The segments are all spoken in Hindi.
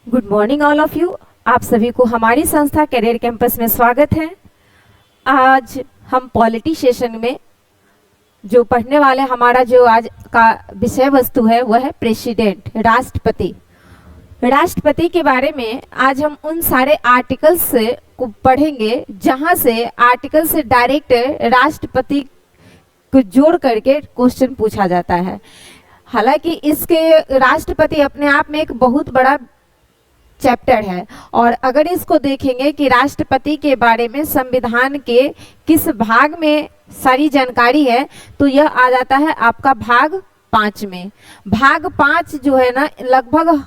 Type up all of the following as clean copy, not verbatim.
Good morning all of you. आप सभी को हमारी संस्था करियर कैंपस में स्वागत है। आज हम पॉलिटी सेशन में जो पढ़ने वाले हमारा जो आज का विषय वस्तु है वह है प्रेसिडेंट, राष्ट्रपति। राष्ट्रपति के बारे में आज हम उन सारे आर्टिकल्स से को पढ़ेंगे जहां से आर्टिकल से डायरेक्ट राष्ट्रपति को जोड़ करके क्वेश्चन पूछा जाता है। हालांकि इसके राष्ट्रपति अपने आप में एक बहुत बड़ा चैप्टर है और अगर इसको देखेंगे कि राष्ट्रपति के बारे में संविधान के किस भाग में सारी जानकारी है तो यह आ जाता है आपका भाग 5 में। भाग 5 जो है ना लगभग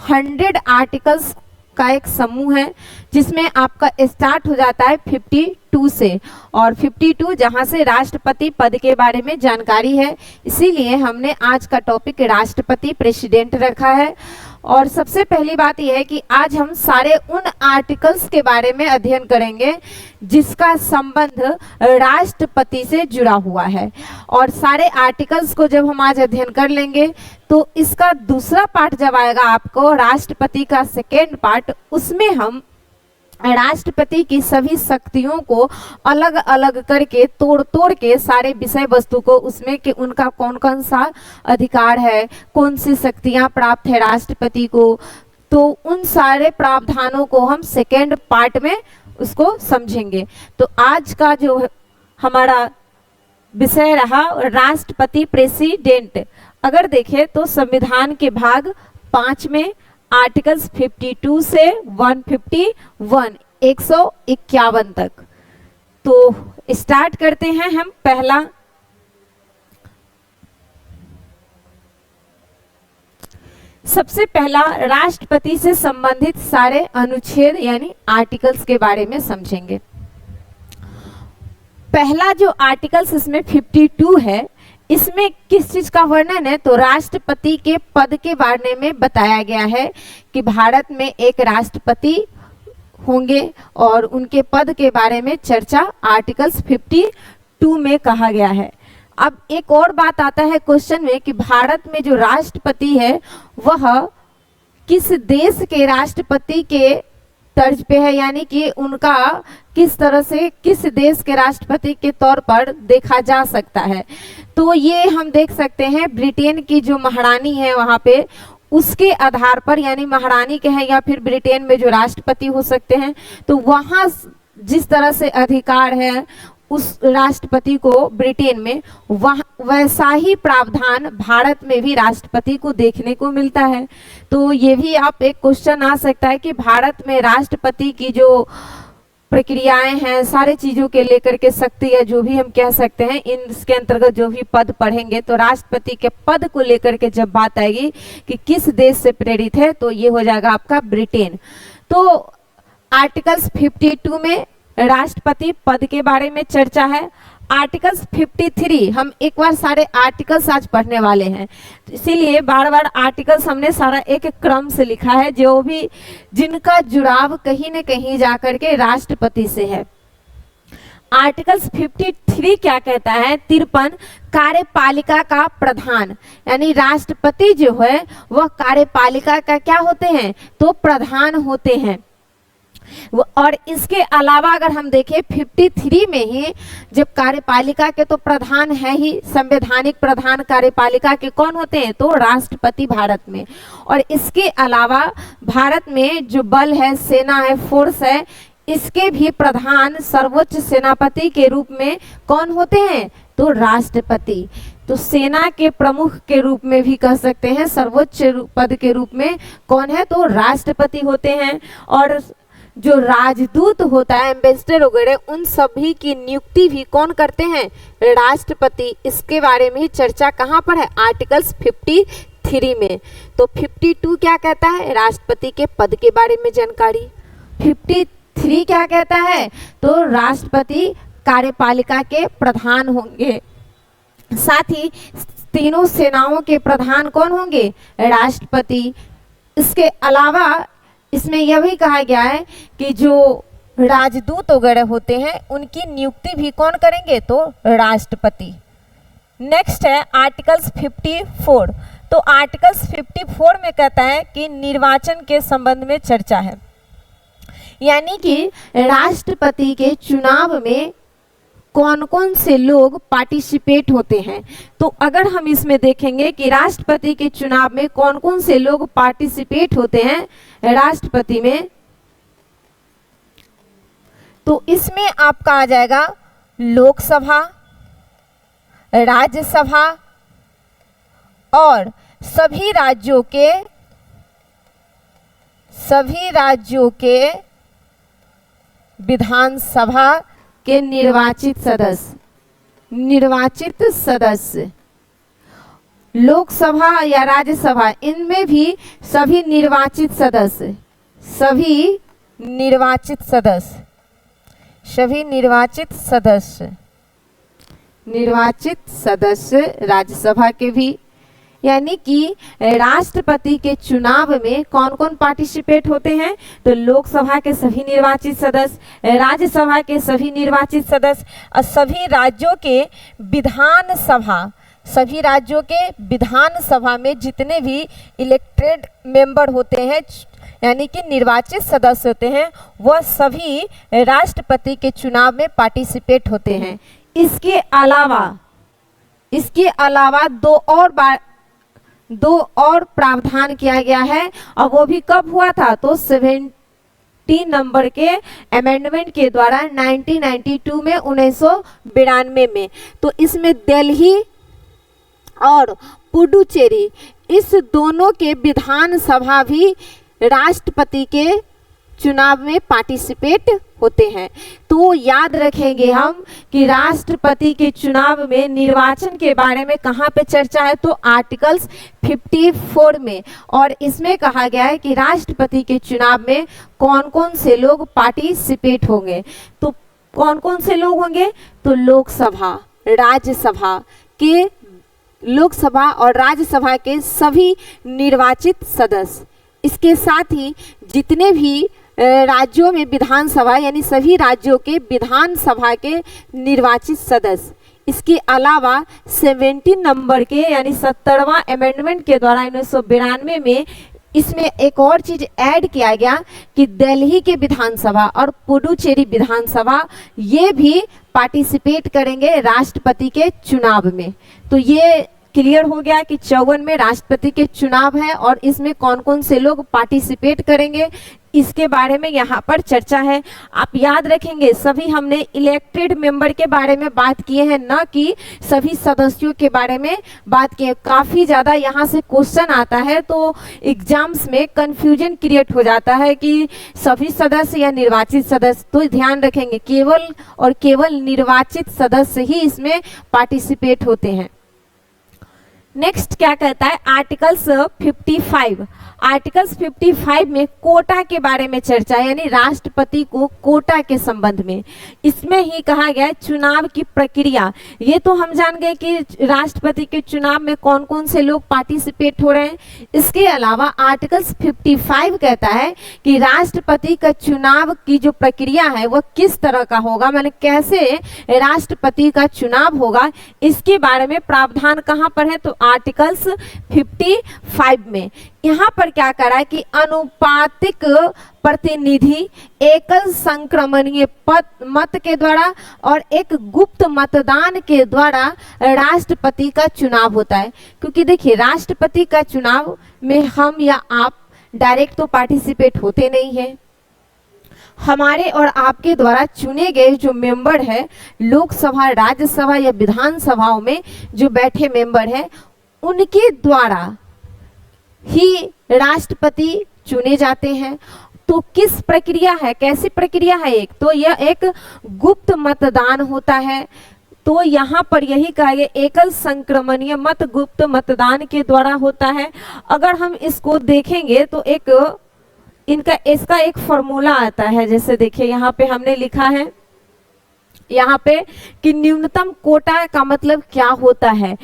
100 आर्टिकल्स का एक समूह है जिसमें आपका स्टार्ट हो जाता है 52 से और 52 जहां से राष्ट्रपति पद के बारे में जानकारी है। इसीलिए हमने आज का टॉपिक राष्ट्रपति प्रेसिडेंट रखा है। और सबसे पहली बात यह है कि आज हम सारे उन आर्टिकल्स के बारे में अध्ययन करेंगे जिसका संबंध राष्ट्रपति से जुड़ा हुआ है। और सारे आर्टिकल्स को जब हम आज अध्ययन कर लेंगे तो इसका दूसरा पार्ट जब आएगा आपको राष्ट्रपति का सेकेंड पार्ट, उसमें हम राष्ट्रपति की सभी शक्तियों को अलग अलग करके तोड़ तोड़ के सारे विषय वस्तु को उसमें कि उनका कौन कौन सा अधिकार है, कौन सी शक्तियां प्राप्त है राष्ट्रपति को, तो उन सारे प्रावधानों को हम सेकेंड पार्ट में उसको समझेंगे। तो आज का जो हमारा विषय रहा राष्ट्रपति प्रेसिडेंट। अगर देखें तो संविधान के भाग 5 में आर्टिकल्स 52 से 151 तक। तो स्टार्ट करते हैं हम। पहला सबसे पहला राष्ट्रपति से संबंधित सारे अनुच्छेद यानी आर्टिकल्स के बारे में समझेंगे। पहला जो आर्टिकल्स इसमें 52 है, इसमें किस चीज का वर्णन है तो राष्ट्रपति के पद के बारे में बताया गया है कि भारत में एक राष्ट्रपति होंगे और उनके पद के बारे में चर्चा आर्टिकल्स 52 में कहा गया है। अब एक और बात आता है क्वेश्चन में कि भारत में जो राष्ट्रपति है वह किस देश के राष्ट्रपति के तर्ज पे है, यानी कि उनका किस तरह से किस देश के राष्ट्रपति के तौर पर देखा जा सकता है। तो ये हम देख सकते हैं ब्रिटेन की जो महारानी है वहां पे उसके आधार पर, यानी महारानी के हैं या फिर ब्रिटेन में जो राष्ट्रपति हो सकते हैं, तो वहां जिस तरह से अधिकार है उस राष्ट्रपति को ब्रिटेन में, वह वैसा ही प्रावधान भारत में भी राष्ट्रपति को देखने को मिलता है। तो ये भी आप एक क्वेश्चन आ सकता है कि भारत में राष्ट्रपति की जो प्रक्रियाएं हैं सारे चीजों के लेकर के शक्ति है जो भी हम कह सकते हैं, इसके अंतर्गत जो भी पद पढ़ेंगे तो राष्ट्रपति के पद को लेकर के जब बात आएगी कि किस देश से प्रेरित है तो ये हो जाएगा आपका ब्रिटेन। तो आर्टिकल्स 52 में राष्ट्रपति पद के बारे में चर्चा है। आर्टिकल्स 53 हम एक बार सारे आर्टिकल्स आज पढ़ने वाले हैं, इसीलिए बार बार आर्टिकल्स हमने सारा एक एक क्रम से लिखा है जो भी जिनका जुड़ाव कहीं न कहीं जाकर के राष्ट्रपति से है। आर्टिकल्स 53 क्या कहता है? 53 कार्यपालिका का प्रधान, यानी राष्ट्रपति जो है वह कार्यपालिका का क्या होते हैं तो प्रधान होते हैं। और इसके अलावा अगर हम देखें 53 में ही जब कार्यपालिका के तो प्रधान है ही, संवैधानिक प्रधान कार्यपालिका के कौन होते हैं तो राष्ट्रपति भारत में। और इसके अलावा भारत में जो बल है, सेना है, फोर्स है, इसके भी प्रधान सर्वोच्च सेनापति के रूप में कौन होते हैं तो राष्ट्रपति। तो सेना के प्रमुख के रूप में भी कह सकते हैं, सर्वोच्च पद के रूप में कौन है तो राष्ट्रपति होते हैं। और जो राजदूत होता है, एम्बेसडर वगैरह, उन सभी की नियुक्ति भी कौन करते हैं राष्ट्रपति। इसके बारे में ही चर्चा कहाँ पर है आर्टिकल्स 53 में। तो 52 क्या कहता है राष्ट्रपति के पद के बारे में जानकारी। 53 क्या कहता है तो राष्ट्रपति कार्यपालिका के प्रधान होंगे। साथ ही तीनों सेनाओं के प्रधान कौन होंगे राष्ट्रपति। इसके अलावा इसमें यह भी कहा गया है कि जो राजदूत वगैरह होते हैं उनकी नियुक्ति भी कौन करेंगे तो राष्ट्रपति। नेक्स्ट है आर्टिकल्स 54 तो आर्टिकल्स 54 में कहता है कि निर्वाचन के संबंध में चर्चा है, यानी कि राष्ट्रपति के चुनाव में कौन कौन से लोग पार्टिसिपेट होते हैं। तो अगर हम इसमें देखेंगे कि राष्ट्रपति के चुनाव में कौन कौन से लोग पार्टिसिपेट होते हैं राष्ट्रपति में, तो इसमें आपका आ जाएगा लोकसभा, राज्यसभा और सभी राज्यों के विधानसभा के निर्वाचित सदस्य, लोकसभा या राज्यसभा, इनमें भी सभी निर्वाचित सदस्य राज्यसभा के भी, यानी कि राष्ट्रपति के चुनाव में कौन कौन पार्टिसिपेट होते हैं, तो लोकसभा के सभी निर्वाचित सदस्य, राज्यसभा के सभी निर्वाचित सदस्य और सभी राज्यों के विधानसभा में जितने भी इलेक्टेड मेंबर होते हैं, यानी कि निर्वाचित सदस्य होते हैं, वह सभी राष्ट्रपति के चुनाव में पार्टिसिपेट होते हैं। इसके अलावा दो और प्रावधान किया गया है, और वो भी कब हुआ था, तो 70 नंबर के अमेंडमेंट के द्वारा 1992 में 1992 में। तो इसमें दिल्ली और पुडुचेरी, इस दोनों के विधानसभा भी राष्ट्रपति के चुनाव में पार्टिसिपेट होते हैं। तो याद रखेंगे हम कि राष्ट्रपति के चुनाव में निर्वाचन के बारे में कहाँ पे चर्चा है, तो आर्टिकल्स 54 में, और इसमें कहा गया है कि राष्ट्रपति के चुनाव में कौन कौन से लोग पार्टिसिपेट होंगे। तो कौन कौन से लोग होंगे, तो लोकसभा और राज्यसभा के सभी निर्वाचित सदस्य, इसके साथ ही जितने भी राज्यों में विधानसभा, यानी सभी राज्यों के विधानसभा के निर्वाचित सदस्य, इसके अलावा 70 नंबर के यानी 70वां अमेंडमेंट के द्वारा 1992 में इसमें एक और चीज ऐड किया गया कि दिल्ली के विधानसभा और पुडुचेरी विधानसभा ये भी पार्टिसिपेट करेंगे राष्ट्रपति के चुनाव में। तो ये क्लियर हो गया कि 54 में राष्ट्रपति के चुनाव है और इसमें कौन कौन से लोग पार्टिसिपेट करेंगे, इसके बारे में यहाँ पर चर्चा है। आप याद रखेंगे सभी हमने इलेक्टेड मेंबर के बारे में बात किए हैं, न कि सभी सदस्यों के बारे में बात किए। काफ़ी ज़्यादा यहाँ से क्वेश्चन आता है तो एग्जाम्स में कंफ्यूजन क्रिएट हो जाता है कि सभी सदस्य या निर्वाचित सदस्य। तो ध्यान रखेंगे केवल और केवल निर्वाचित सदस्य ही इसमें पार्टिसिपेट होते हैं। नेक्स्ट क्या कहता है, आर्टिकल्स 55। आर्टिकल्स 55 में कोटा के बारे में चर्चा है, यानी राष्ट्रपति को कोटा के संबंध में। इसमें ही कहा गया है चुनाव की प्रक्रिया। ये तो हम जान गए कि राष्ट्रपति के चुनाव में कौन कौन से लोग पार्टिसिपेट हो रहे हैं। इसके अलावा आर्टिकल्स 55 कहता है कि राष्ट्रपति का चुनाव की जो प्रक्रिया है वह किस तरह का होगा, माने कैसे राष्ट्रपति का चुनाव होगा, इसके बारे में प्रावधान कहाँ पर है, तो आर्टिकल्स 55 में। यहाँ पर क्या करा है कि अनुपातिक प्रतिनिधि एकल संक्रमणीय मत के द्वारा और एक गुप्त मतदान के द्वारा राष्ट्रपति का चुनाव होता है। क्योंकि देखिए राष्ट्रपति का चुनाव में हम या आप डायरेक्ट तो पार्टिसिपेट होते नहीं हैं, हमारे और आपके द्वारा चुने गए जो मेंबर है लोकसभा, राज्यसभा या विधानसभाओं में जो बैठे मेंबर हैं उनके द्वारा ही राष्ट्रपति चुने जाते हैं। तो किस प्रक्रिया है, कैसी प्रक्रिया है, एक तो यह एक गुप्त मतदान होता है। तो यहाँ पर यही कहा गया एकल संक्रमणीय मत गुप्त मतदान के द्वारा होता है। अगर हम इसको देखेंगे तो इसका एक फॉर्मूला आता है। जैसे देखिए यहाँ पे हमने लिखा है यहाँ पे कि न्यूनतम कोटा का मतलब क्या होता है,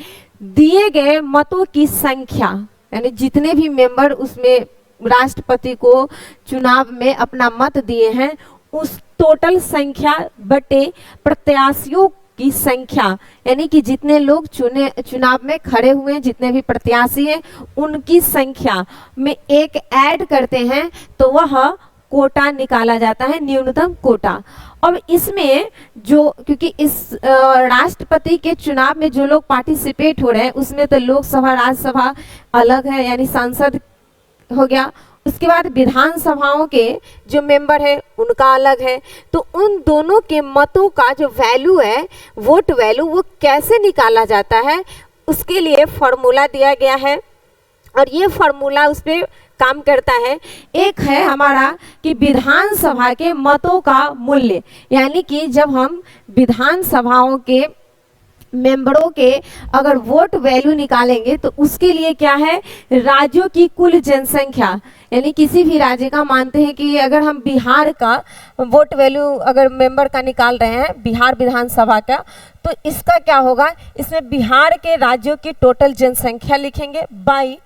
दिए गए मतों की संख्या, यानी जितने भी मेंबर उसमें राष्ट्रपति को चुनाव में अपना मत दिए हैं उस टोटल संख्या बटे प्रत्याशियों की संख्या, यानी कि जितने लोग चुनाव में खड़े हुए हैं, जितने भी प्रत्याशी हैं, उनकी संख्या में एक ऐड करते हैं तो वह कोटा निकाला जाता है, न्यूनतम कोटा। अब इसमें जो, क्योंकि इस राष्ट्रपति के चुनाव में जो लोग पार्टिसिपेट हो रहे हैं उसमें तो लोकसभा राज्यसभा अलग है, यानी सांसद हो गया, उसके बाद विधानसभाओं के जो मेंबर है उनका अलग है। तो उन दोनों के मतों का जो वैल्यू है, वोट वैल्यू, वो कैसे निकाला जाता है, उसके लिए फॉर्मूला दिया गया है और ये फॉर्मूला उस पर काम करता है। एक है हमारा कि विधानसभा के मतों का मूल्य, यानी कि जब हम विधानसभाओं के मेंबरों के अगर वोट वैल्यू निकालेंगे तो उसके लिए क्या है, राज्यों की कुल जनसंख्या, यानी किसी भी राज्य का, मानते हैं कि अगर हम बिहार का वोट वैल्यू अगर मेंबर का निकाल रहे हैं, बिहार विधानसभा का, तो इसका क्या होगा, इसमें बिहार के राज्यों की टोटल जनसंख्या लिखेंगे बाई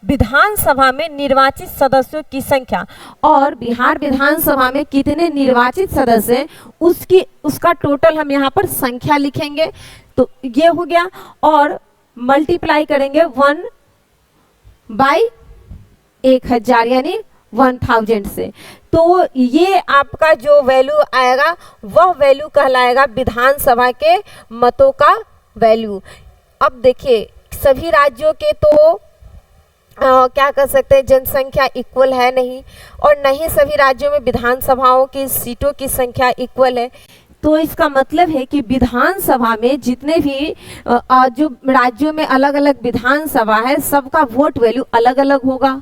विधानसभा में निर्वाचित सदस्यों की संख्या, और बिहार विधानसभा में कितने निर्वाचित सदस्य हैं उसका टोटल हम यहाँ पर संख्या लिखेंगे। तो ये हो गया, और मल्टीप्लाई करेंगे 1/1000 यानी 1000 से, तो ये आपका जो वैल्यू आएगा वह वैल्यू कहलाएगा विधानसभा के मतों का वैल्यू। अब देखिए सभी राज्यों के तो क्या कर सकते हैं, जनसंख्या इक्वल है नहीं, और नहीं सभी राज्यों में विधानसभाओं की सीटों की संख्या इक्वल है। तो इसका मतलब है कि विधानसभा में जितने भी जो राज्यों में अलग अलग विधानसभा है सबका वोट वैल्यू अलग अलग होगा।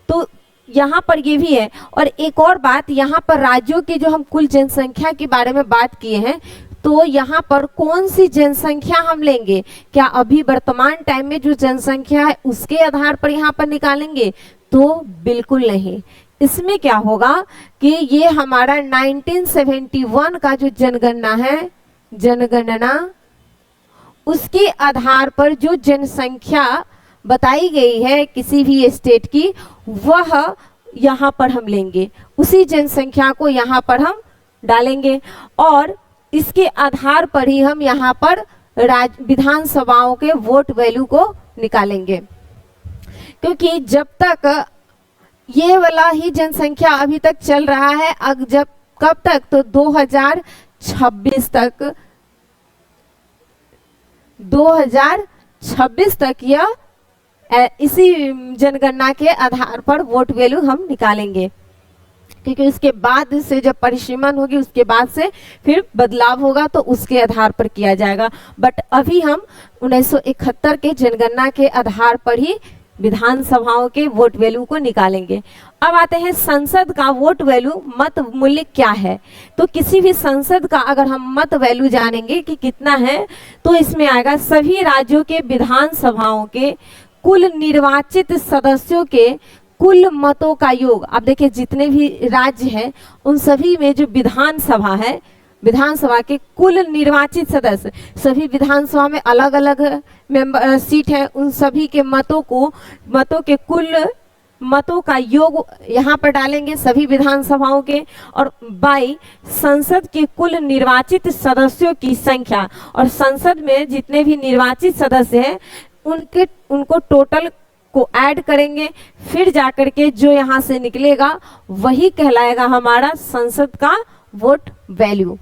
तो यहाँ पर ये भी है, और एक और बात, यहाँ पर राज्यों की जो हम कुल जनसंख्या के बारे में बात किए हैं, तो यहाँ पर कौन सी जनसंख्या हम लेंगे, क्या अभी वर्तमान टाइम में जो जनसंख्या है उसके आधार पर यहाँ पर निकालेंगे, तो बिल्कुल नहीं। इसमें क्या होगा कि ये हमारा 1971 का जो जनगणना है, जनगणना, उसके आधार पर जो जनसंख्या बताई गई है किसी भी स्टेट की, वह यहाँ पर हम लेंगे, उसी जनसंख्या को यहाँ पर हम डालेंगे, और इसके आधार पर ही हम यहाँ पर विधानसभाओं के वोट वैल्यू को निकालेंगे। क्योंकि जब तक ये वाला ही जनसंख्या अभी तक चल रहा है, जब कब तक, तो 2026 तक यह इसी जनगणना के आधार पर वोट वैल्यू हम निकालेंगे, क्योंकि उसके बाद से जब परिसीमन होगी उसके बाद से फिर बदलाव होगा तो उसके आधार पर किया जाएगा। बट अभी हम 1971 के जनगणना के आधार पर ही विधानसभाओं के वोट वैल्यू को निकालेंगे। अब आते हैं संसद का वोट वैल्यू, मत मूल्य क्या है। तो किसी भी संसद का अगर हम मत वैल्यू जानेंगे कि कितना है, तो इसमें आएगा सभी राज्यों के विधानसभाओं के कुल निर्वाचित सदस्यों के कुल मतों का योग। अब देखिए जितने भी राज्य हैं उन सभी में जो विधानसभा है, विधानसभा के कुल निर्वाचित सदस्य, सभी विधानसभा में अलग अलग मेंबर सीट है, उन सभी के मतों के कुल मतों का योग यहाँ पर डालेंगे सभी विधानसभाओं के, और बाई संसद के कुल निर्वाचित सदस्यों की संख्या, और संसद में जितने भी निर्वाचित सदस्य हैं उनको टोटल को ऐड करेंगे, फिर जाकर के जो यहाँ से निकलेगा वही कहलाएगा हमारा संसद का वोट वैल्यू।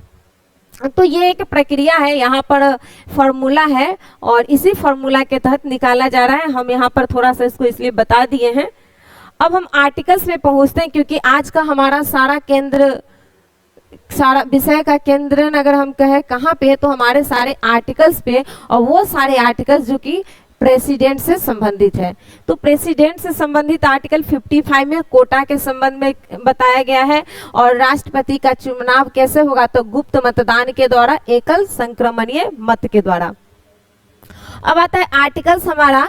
तो ये एक प्रक्रिया है, यहाँ पर फॉर्मूला है और इसी फॉर्मूला के तहत निकाला जा रहा है। हम यहाँ पर थोड़ा सा इसको इसलिए बता दिए हैं। अब हम आर्टिकल्स में पहुँचते हैं, क्योंकि आज का हमारा सारा विषय का केंद्र अगर हम कहें कहाँ पे है, तो हमारे सारे आर्टिकल्स पे, और वो सारे आर्टिकल्स जो कि प्रेसिडेंट से संबंधित है। तो प्रेसिडेंट से संबंधित आर्टिकल 55 में कोटा के संबंध में बताया गया है, और राष्ट्रपति का चुनाव कैसे होगा, तो गुप्त मतदान के द्वारा, एकल संक्रमणीय मत के द्वारा। अब आता है आर्टिकल्स हमारा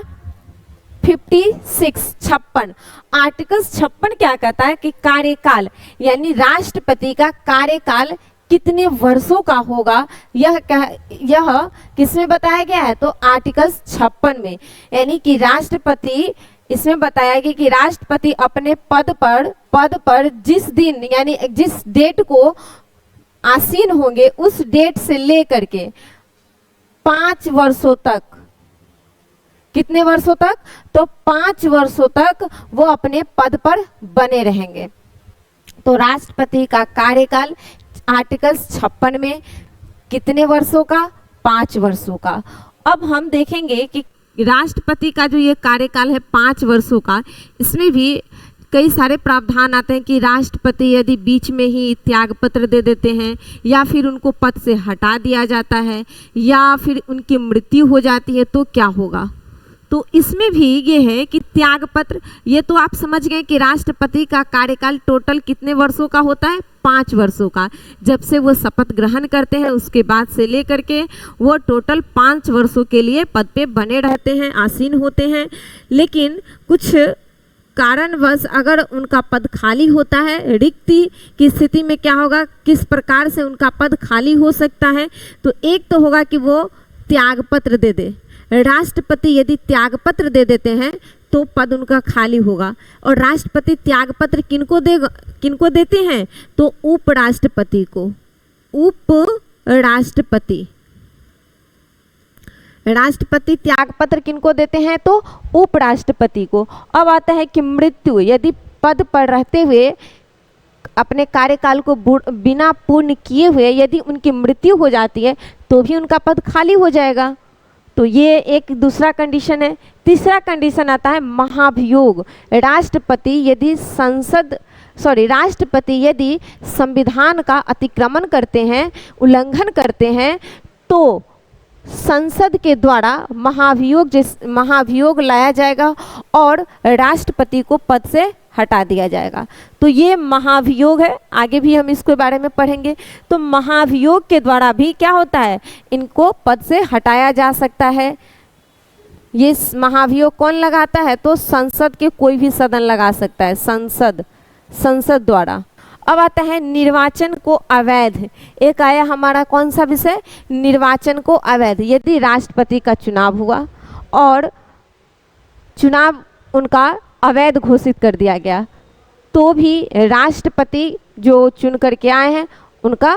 56 आर्टिकल 56 क्या कहता है कि कार्यकाल, यानी राष्ट्रपति का कार्यकाल कितने वर्षों का होगा, यह किसमें बताया गया है, तो आर्टिकल 56 में। यानी कि राष्ट्रपति, इसमें बताया गया कि राष्ट्रपति अपने पद पर जिस दिन, यानी जिस डेट को आसीन होंगे उस डेट से लेकर के 5 वर्षों तक, कितने वर्षों तक? तो 5 वर्षों तक वो अपने पद पर बने रहेंगे। तो राष्ट्रपति का कार्यकाल आर्टिकल 56 में कितने वर्षों का? 5 वर्षों का। अब हम देखेंगे कि राष्ट्रपति का जो ये कार्यकाल है 5 वर्षों का, इसमें भी कई सारे प्रावधान आते हैं कि राष्ट्रपति यदि बीच में ही त्यागपत्र दे देते हैं या फिर उनको पद से हटा दिया जाता है या फिर उनकी मृत्यु हो जाती है तो क्या होगा। तो इसमें भी ये है कि त्यागपत्र, ये तो आप समझ गए कि राष्ट्रपति का कार्यकाल टोटल कितने वर्षों का होता है? 5 वर्षों का। जब से वो शपथ ग्रहण करते हैं उसके बाद से लेकर के वो टोटल 5 वर्षों के लिए पद पे बने रहते हैं, आसीन होते हैं। लेकिन कुछ कारणवश अगर उनका पद खाली होता है, रिक्ति की स्थिति में क्या होगा, किस प्रकार से उनका पद खाली हो सकता है? तो एक तो होगा कि वो त्यागपत्र दे दे। राष्ट्रपति यदि त्यागपत्र दे देते हैं तो पद उनका खाली होगा। और राष्ट्रपति त्यागपत्र किनको देते हैं? तो उपराष्ट्रपति को। उपराष्ट्रपति, राष्ट्रपति त्यागपत्र किनको देते हैं? तो उपराष्ट्रपति को। अब आता है कि मृत्यु, यदि पद पर रहते हुए अपने कार्यकाल को बिना पूर्ण किए हुए यदि उनकी मृत्यु हो जाती है तो भी उनका पद खाली हो जाएगा। तो ये एक दूसरा कंडीशन है। तीसरा कंडीशन आता है महाभियोग। राष्ट्रपति यदि संविधान का अतिक्रमण करते हैं, उल्लंघन करते हैं तो संसद के द्वारा महाभियोग लाया जाएगा और राष्ट्रपति को पद से हटा दिया जाएगा। तो ये महाभियोग है, आगे भी हम इसके बारे में पढ़ेंगे। तो महाभियोग के द्वारा भी क्या होता है, इनको पद से हटाया जा सकता है। ये महाभियोग कौन लगाता है? तो संसद के कोई भी सदन लगा सकता है, संसद द्वारा। अब आता है निर्वाचन को अवैध। एक आया हमारा कौन सा विषय? निर्वाचन को अवैध। यदि राष्ट्रपति का चुनाव हुआ और चुनाव उनका अवैध घोषित कर दिया गया तो भी राष्ट्रपति जो चुन करके आए हैं उनका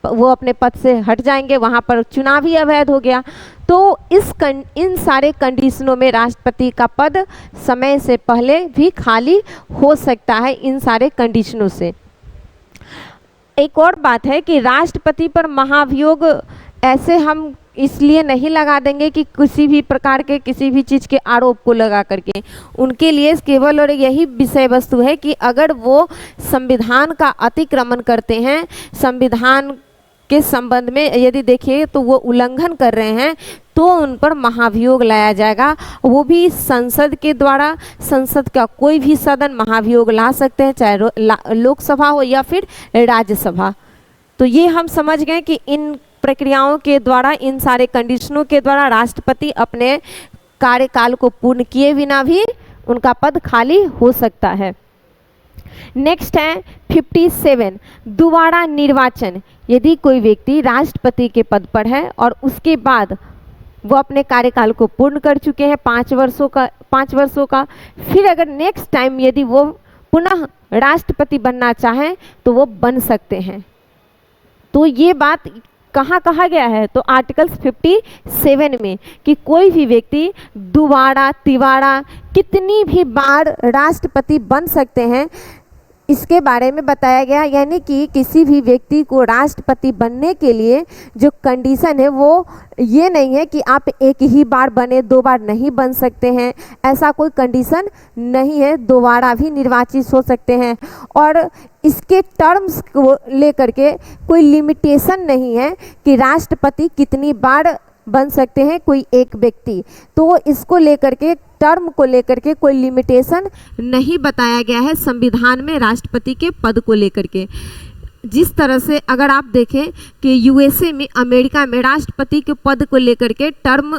वो अपने पद से हट जाएंगे, वहाँ पर चुनाव ही अवैध हो गया। तो इन सारे कंडीशनों में राष्ट्रपति का पद समय से पहले भी खाली हो सकता है, इन सारे कंडीशनों से। एक और बात है कि राष्ट्रपति पर महाभियोग ऐसे हम इसलिए नहीं लगा देंगे कि किसी भी प्रकार के किसी भी चीज़ के आरोप को लगा करके, उनके लिए केवल और यही विषय वस्तु है कि अगर वो संविधान का अतिक्रमण करते हैं, संविधान के संबंध में यदि देखिए तो वो उल्लंघन कर रहे हैं तो उन पर महाभियोग लाया जाएगा। वो भी संसद के द्वारा। संसद का कोई भी सदन महाभियोग ला सकते हैं, चाहे लोकसभा हो या फिर राज्यसभा। तो ये हम समझ गए कि इन प्रक्रियाओं के द्वारा, इन सारे कंडीशनों के द्वारा राष्ट्रपति अपने कार्यकाल को पूर्ण किए बिना भी उनका पद खाली हो सकता है। नेक्स्ट है 57, दोबारा निर्वाचन। यदि कोई व्यक्ति राष्ट्रपति के पद पर है और उसके बाद वो अपने कार्यकाल को पूर्ण कर चुके हैं 5 वर्षों का, फिर अगर नेक्स्ट टाइम यदि वो पुनः राष्ट्रपति बनना चाहें तो वो बन सकते हैं। तो ये बात कहाँ कहा गया है? तो आर्टिकल 57 में कि कोई भी व्यक्ति दोबारा तिबारा कितनी भी बार राष्ट्रपति बन सकते हैं, इसके बारे में बताया गया। यानी कि किसी भी व्यक्ति को राष्ट्रपति बनने के लिए जो कंडीशन है वो ये नहीं है कि आप एक ही बार बने, 2 बार नहीं बन सकते हैं, ऐसा कोई कंडीशन नहीं है। दोबारा भी निर्वाचित हो सकते हैं और इसके टर्म्स को लेकर के कोई लिमिटेशन नहीं है कि राष्ट्रपति कितनी बार बन सकते हैं कोई एक व्यक्ति। तो इसको लेकर के, टर्म को लेकर के कोई लिमिटेशन नहीं बताया गया है संविधान में राष्ट्रपति के पद को लेकर के। जिस तरह से अगर आप देखें कि यूएसए में, अमेरिका में राष्ट्रपति के पद को लेकर के टर्म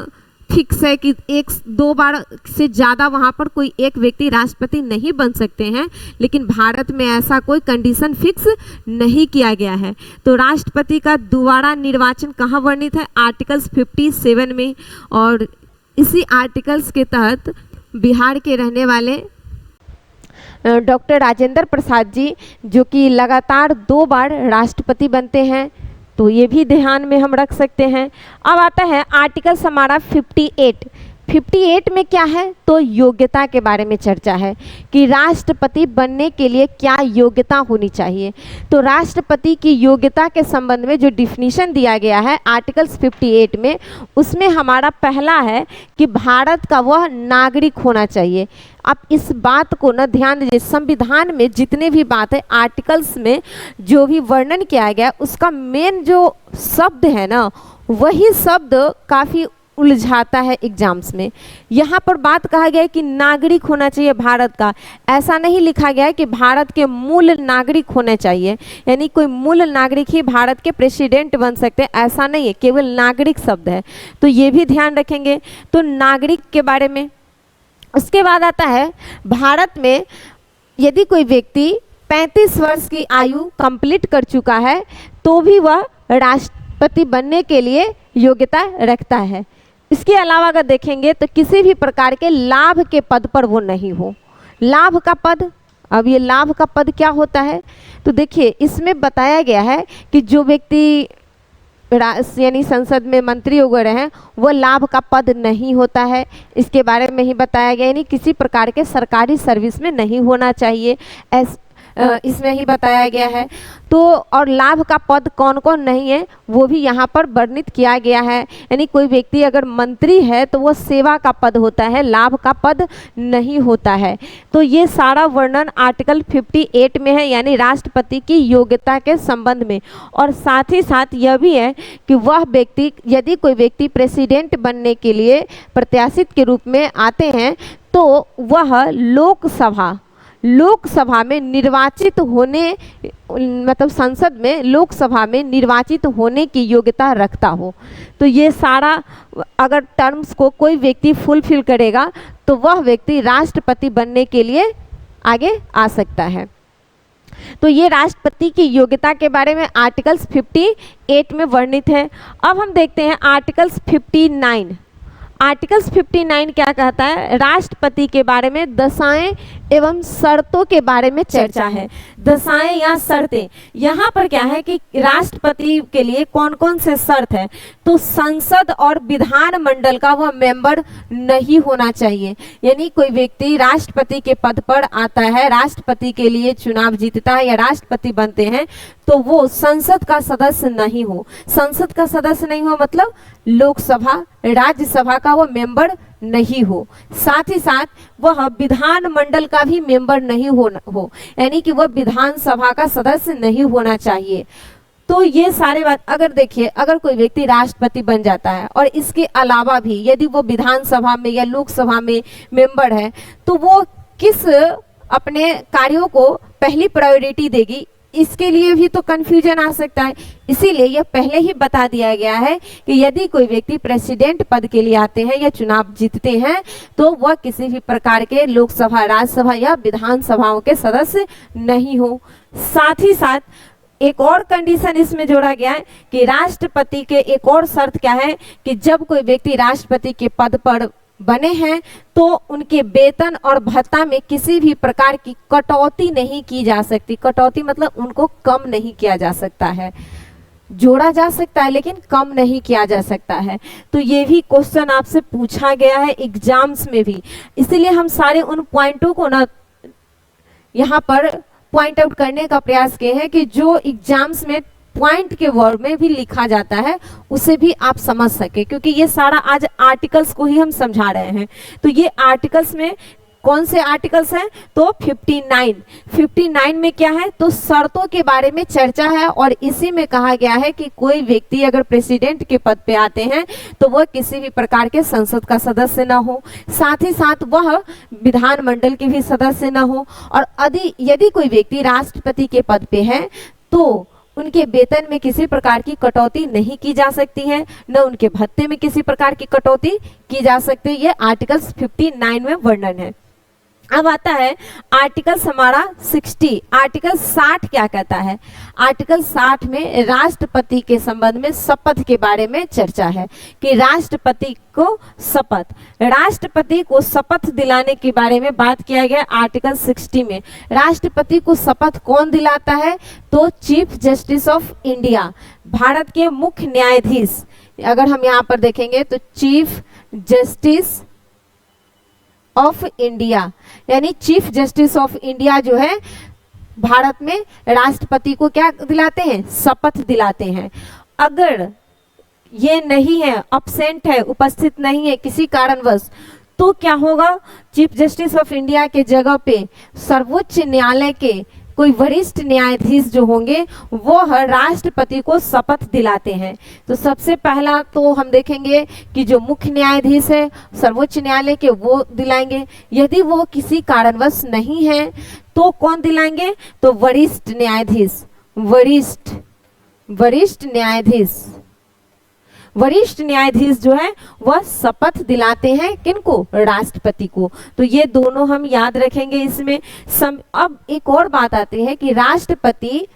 फिक्स है कि 1-2 बार से ज़्यादा वहाँ पर कोई एक व्यक्ति राष्ट्रपति नहीं बन सकते हैं, लेकिन भारत में ऐसा कोई कंडीशन फिक्स नहीं किया गया है। तो राष्ट्रपति का दोबारा निर्वाचन कहाँ वर्णित है? आर्टिकल्स 57 में। और इसी आर्टिकल्स के तहत बिहार के रहने वाले डॉक्टर राजेंद्र प्रसाद जी, जो कि लगातार 2 बार राष्ट्रपति बनते हैं, तो ये भी ध्यान में हम रख सकते हैं। अब आता है आर्टिकल्स हमारा 58। 58 में क्या है, तो योग्यता के बारे में चर्चा है कि राष्ट्रपति बनने के लिए क्या योग्यता होनी चाहिए। तो राष्ट्रपति की योग्यता के संबंध में जो डिफिनीशन दिया गया है आर्टिकल्स 58 में, उसमें हमारा पहला है कि भारत का वह नागरिक होना चाहिए। आप इस बात को न ध्यान दीजिए, संविधान में जितने भी बात है, आर्टिकल्स में जो भी वर्णन किया गया उसका मेन जो शब्द है ना, वही शब्द काफ़ी उलझाता है एग्जाम्स में। यहाँ पर बात कहा गया है कि नागरिक होना चाहिए भारत का, ऐसा नहीं लिखा गया है कि भारत के मूल नागरिक होने चाहिए, यानी कोई मूल नागरिक ही भारत के प्रेसिडेंट बन सकते हैं, ऐसा नहीं है, केवल नागरिक शब्द है। तो ये भी ध्यान रखेंगे। तो नागरिक के बारे में, उसके बाद आता है भारत में यदि कोई व्यक्ति 35 वर्ष की आयु कंप्लीट कर चुका है तो भी वह राष्ट्रपति बनने के लिए योग्यता रखता है। इसके अलावा अगर देखेंगे तो किसी भी प्रकार के लाभ के पद पर वो नहीं हो। लाभ का पद, अब ये लाभ का पद क्या होता है, तो देखिए इसमें बताया गया है कि जो व्यक्ति यानी संसद में मंत्री वगैरह हैं वो लाभ का पद नहीं होता है, इसके बारे में ही बताया गया, यानी किसी प्रकार के सरकारी सर्विस में नहीं होना चाहिए, इसमें ही बताया गया है। तो और लाभ का पद कौन कौन नहीं है वो भी यहाँ पर वर्णित किया गया है, यानी कोई व्यक्ति अगर मंत्री है तो वो सेवा का पद होता है, लाभ का पद नहीं होता है। तो ये सारा वर्णन आर्टिकल 58 में है, यानी राष्ट्रपति की योग्यता के संबंध में। और साथ ही साथ यह भी है कि वह व्यक्ति, यदि कोई व्यक्ति प्रेसिडेंट बनने के लिए प्रत्याशित के रूप में आते हैं तो वह लोकसभा में निर्वाचित होने, मतलब संसद में लोकसभा में निर्वाचित होने की योग्यता रखता हो। तो ये सारा अगर टर्म्स को कोई व्यक्ति फुलफिल करेगा तो वह व्यक्ति राष्ट्रपति बनने के लिए आगे आ सकता है। तो ये राष्ट्रपति की योग्यता के बारे में आर्टिकल्स 58 में वर्णित है। अब हम देखते हैं आर्टिकल्स 59। आर्टिकल्स 59 क्या कहता है, राष्ट्रपति के बारे में दशाएं एवं शर्तों के बारे में चर्चा है। दशाएं या शर्तें, यहाँ पर क्या है कि राष्ट्रपति के लिए कौन कौन से शर्त है, तो संसद और विधान मंडल का वह मेंबर नहीं होना चाहिए, यानी कोई व्यक्ति राष्ट्रपति के पद पर आता है, राष्ट्रपति के लिए चुनाव जीतता है या राष्ट्रपति बनते हैं, तो वो संसद का सदस्य नहीं हो। संसद का सदस्य नहीं हो मतलब लोकसभा, राज्यसभा का वह मेंबर नहीं हो, साथ ही साथ वह विधान मंडल का भी मेंबर नहीं हो, यानी कि वह विधानसभा का सदस्य नहीं होना चाहिए। तो ये सारे बात अगर देखिए, अगर कोई व्यक्ति राष्ट्रपति बन जाता है और इसके अलावा भी यदि वो विधानसभा में या लोकसभा में मेंबर है तो वो किस अपने कार्यों को पहली प्रायोरिटी देगी, इसके लिए भी तो कंफ्यूजन आ सकता है। इसीलिए यह पहले ही बता दिया गया है कि यदि कोई व्यक्ति प्रेसिडेंट पद के लिए आते हैं या चुनाव जीतते हैं तो वह किसी भी प्रकार के लोकसभा, राज्यसभा या विधानसभाओं के सदस्य नहीं हो। साथ ही साथ एक और कंडीशन इसमें जोड़ा गया है कि राष्ट्रपति के एक और शर्त क्या है कि जब कोई व्यक्ति राष्ट्रपति के पद पर बने हैं तो उनके वेतन और भत्ता में किसी भी प्रकार की कटौती नहीं की जा सकती। कटौती मतलब उनको कम नहीं किया जा सकता है, जोड़ा जा सकता है लेकिन कम नहीं किया जा सकता है। तो ये भी क्वेश्चन आपसे पूछा गया है एग्जाम्स में भी, इसीलिए हम सारे उन पॉइंटों को ना यहाँ पर पॉइंट आउट करने का प्रयास किए हैं कि जो एग्जाम्स में पॉइंट के वर्ड में भी लिखा जाता है उसे भी आप समझ सके, क्योंकि ये सारा आज आर्टिकल्स को ही हम समझा रहे हैं। तो ये आर्टिकल्स में कौन से आर्टिकल्स हैं, तो 59 में क्या है, तो शर्तों के बारे में चर्चा है और इसी में कहा गया है कि कोई व्यक्ति अगर प्रेसिडेंट के पद पे आते हैं तो वह किसी भी प्रकार के संसद का सदस्य ना हो, साथ ही साथ वह विधानमंडल के भी सदस्य ना हो, और यदि कोई व्यक्ति राष्ट्रपति के पद पे है तो उनके वेतन में किसी प्रकार की कटौती नहीं की जा सकती है, न उनके भत्ते में किसी प्रकार की कटौती की जा सकती है। यह आर्टिकल्स 59 में वर्णन है। अब आता है आर्टिकल्स हमारा 60। आर्टिकल 60 क्या कहता है? आर्टिकल 60 में राष्ट्रपति के संबंध में शपथ के बारे में चर्चा है कि राष्ट्रपति को शपथ दिलाने के बारे में बात किया गया आर्टिकल 60 में। राष्ट्रपति को शपथ कौन दिलाता है? तो chief justice of India, Bharat के मुख्य न्यायाधीश। अगर हम यहाँ पर देखेंगे तो चीफ जस्टिस ऑफ इंडिया, यानी चीफ जस्टिस ऑफ इंडिया जो है भारत में राष्ट्रपति को क्या दिलाते हैं? शपथ दिलाते हैं। अगर ये नहीं है, अब्सेंट है, उपस्थित नहीं है किसी कारणवश, तो क्या होगा? चीफ जस्टिस ऑफ इंडिया के जगह पे सर्वोच्च न्यायालय के कोई वरिष्ठ न्यायाधीश जो होंगे वह राष्ट्रपति को शपथ दिलाते हैं। तो सबसे पहला तो हम देखेंगे कि जो मुख्य न्यायाधीश है सर्वोच्च न्यायालय के, वो दिलाएंगे। यदि वो किसी कारणवश नहीं है तो कौन दिलाएंगे? तो वरिष्ठ न्यायाधीश। वरिष्ठ न्यायाधीश जो है वह शपथ दिलाते हैं किनको? राष्ट्रपति को। तो ये दोनों हम याद रखेंगे इसमें। अब एक और बात आती है कि राष्ट्रपति